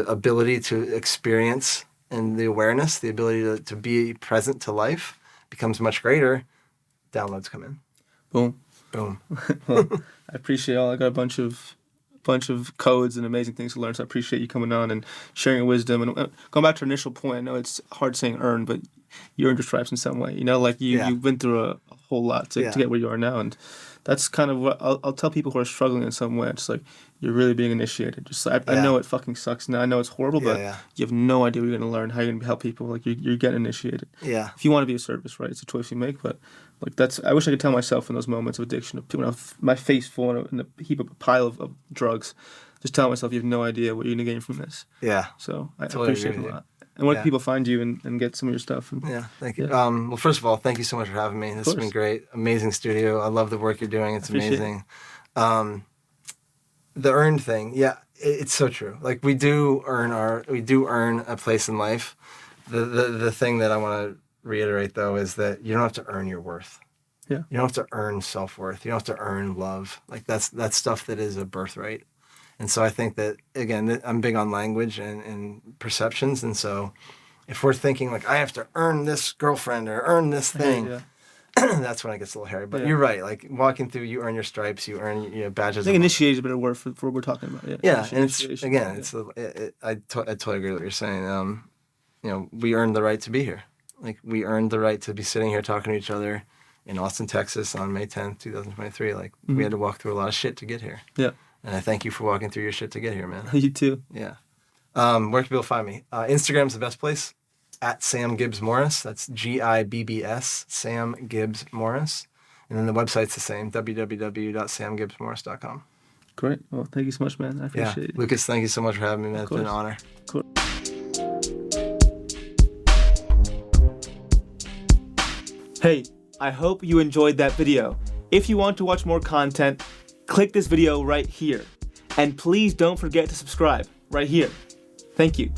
ability to experience and the awareness, the ability to be present to life becomes much greater. Downloads come in. Boom. Boom. Well, I appreciate all. I got a bunch of codes and amazing things to learn. So I appreciate you coming on and sharing your wisdom. And going back to our initial point, I know it's hard saying earn, but you earned your stripes in some way. Like you've been through a whole lot to get where you are now. And that's kind of what I'll tell people who are struggling in some way. It's like, you're really being initiated. Just I know it fucking sucks now. I know it's horrible, but you have no idea what you're going to learn, how you're going to help people. Like you're getting initiated. Yeah. If you want to be of service, right? It's a choice you make. But like I wish I could tell myself in those moments of addiction, when I have my face full in a heap of a pile of drugs, just tell myself you have no idea what you're going to gain from this. Yeah. So I totally appreciate it a lot. And where can people find you and get some of your stuff? Thank you. Well, first of all, thank you so much for having me. This has been great. Amazing studio. I love the work you're doing. It's amazing. The earned thing, it's so true. Like we do earn a place in life. The thing that I want to reiterate though is that you don't have to earn your worth. Yeah. You don't have to earn self-worth. You don't have to earn love. Like that's stuff that is a birthright. And so I think that, again, I'm big on language and perceptions. And so if we're thinking like, I have to earn this girlfriend or earn this thing, that's when it gets a little hairy. But you're right. Like walking through, you earn your stripes, you earn badges. I think initiate is a better word for what we're talking about. Yeah. And it's, again, I totally agree with what you're saying. We earned the right to be here. Like we earned the right to be sitting here talking to each other in Austin, Texas on May 10th, 2023. Like we had to walk through a lot of shit to get here. Yeah. And I thank you for walking through your shit to get here, man. You too. Yeah. Where can people find me? Instagram's the best place. At Sam Gibbs Morris. That's Gibbs, Sam Gibbs Morris. And then the website's the same, www.samgibbsmorris.com. Great. Well, thank you so much, man. I appreciate it. Lucas, thank you so much for having me, man. It's been an honor. Cool. Hey, I hope you enjoyed that video. If you want to watch more content, click this video right here. And please don't forget to subscribe right here. Thank you.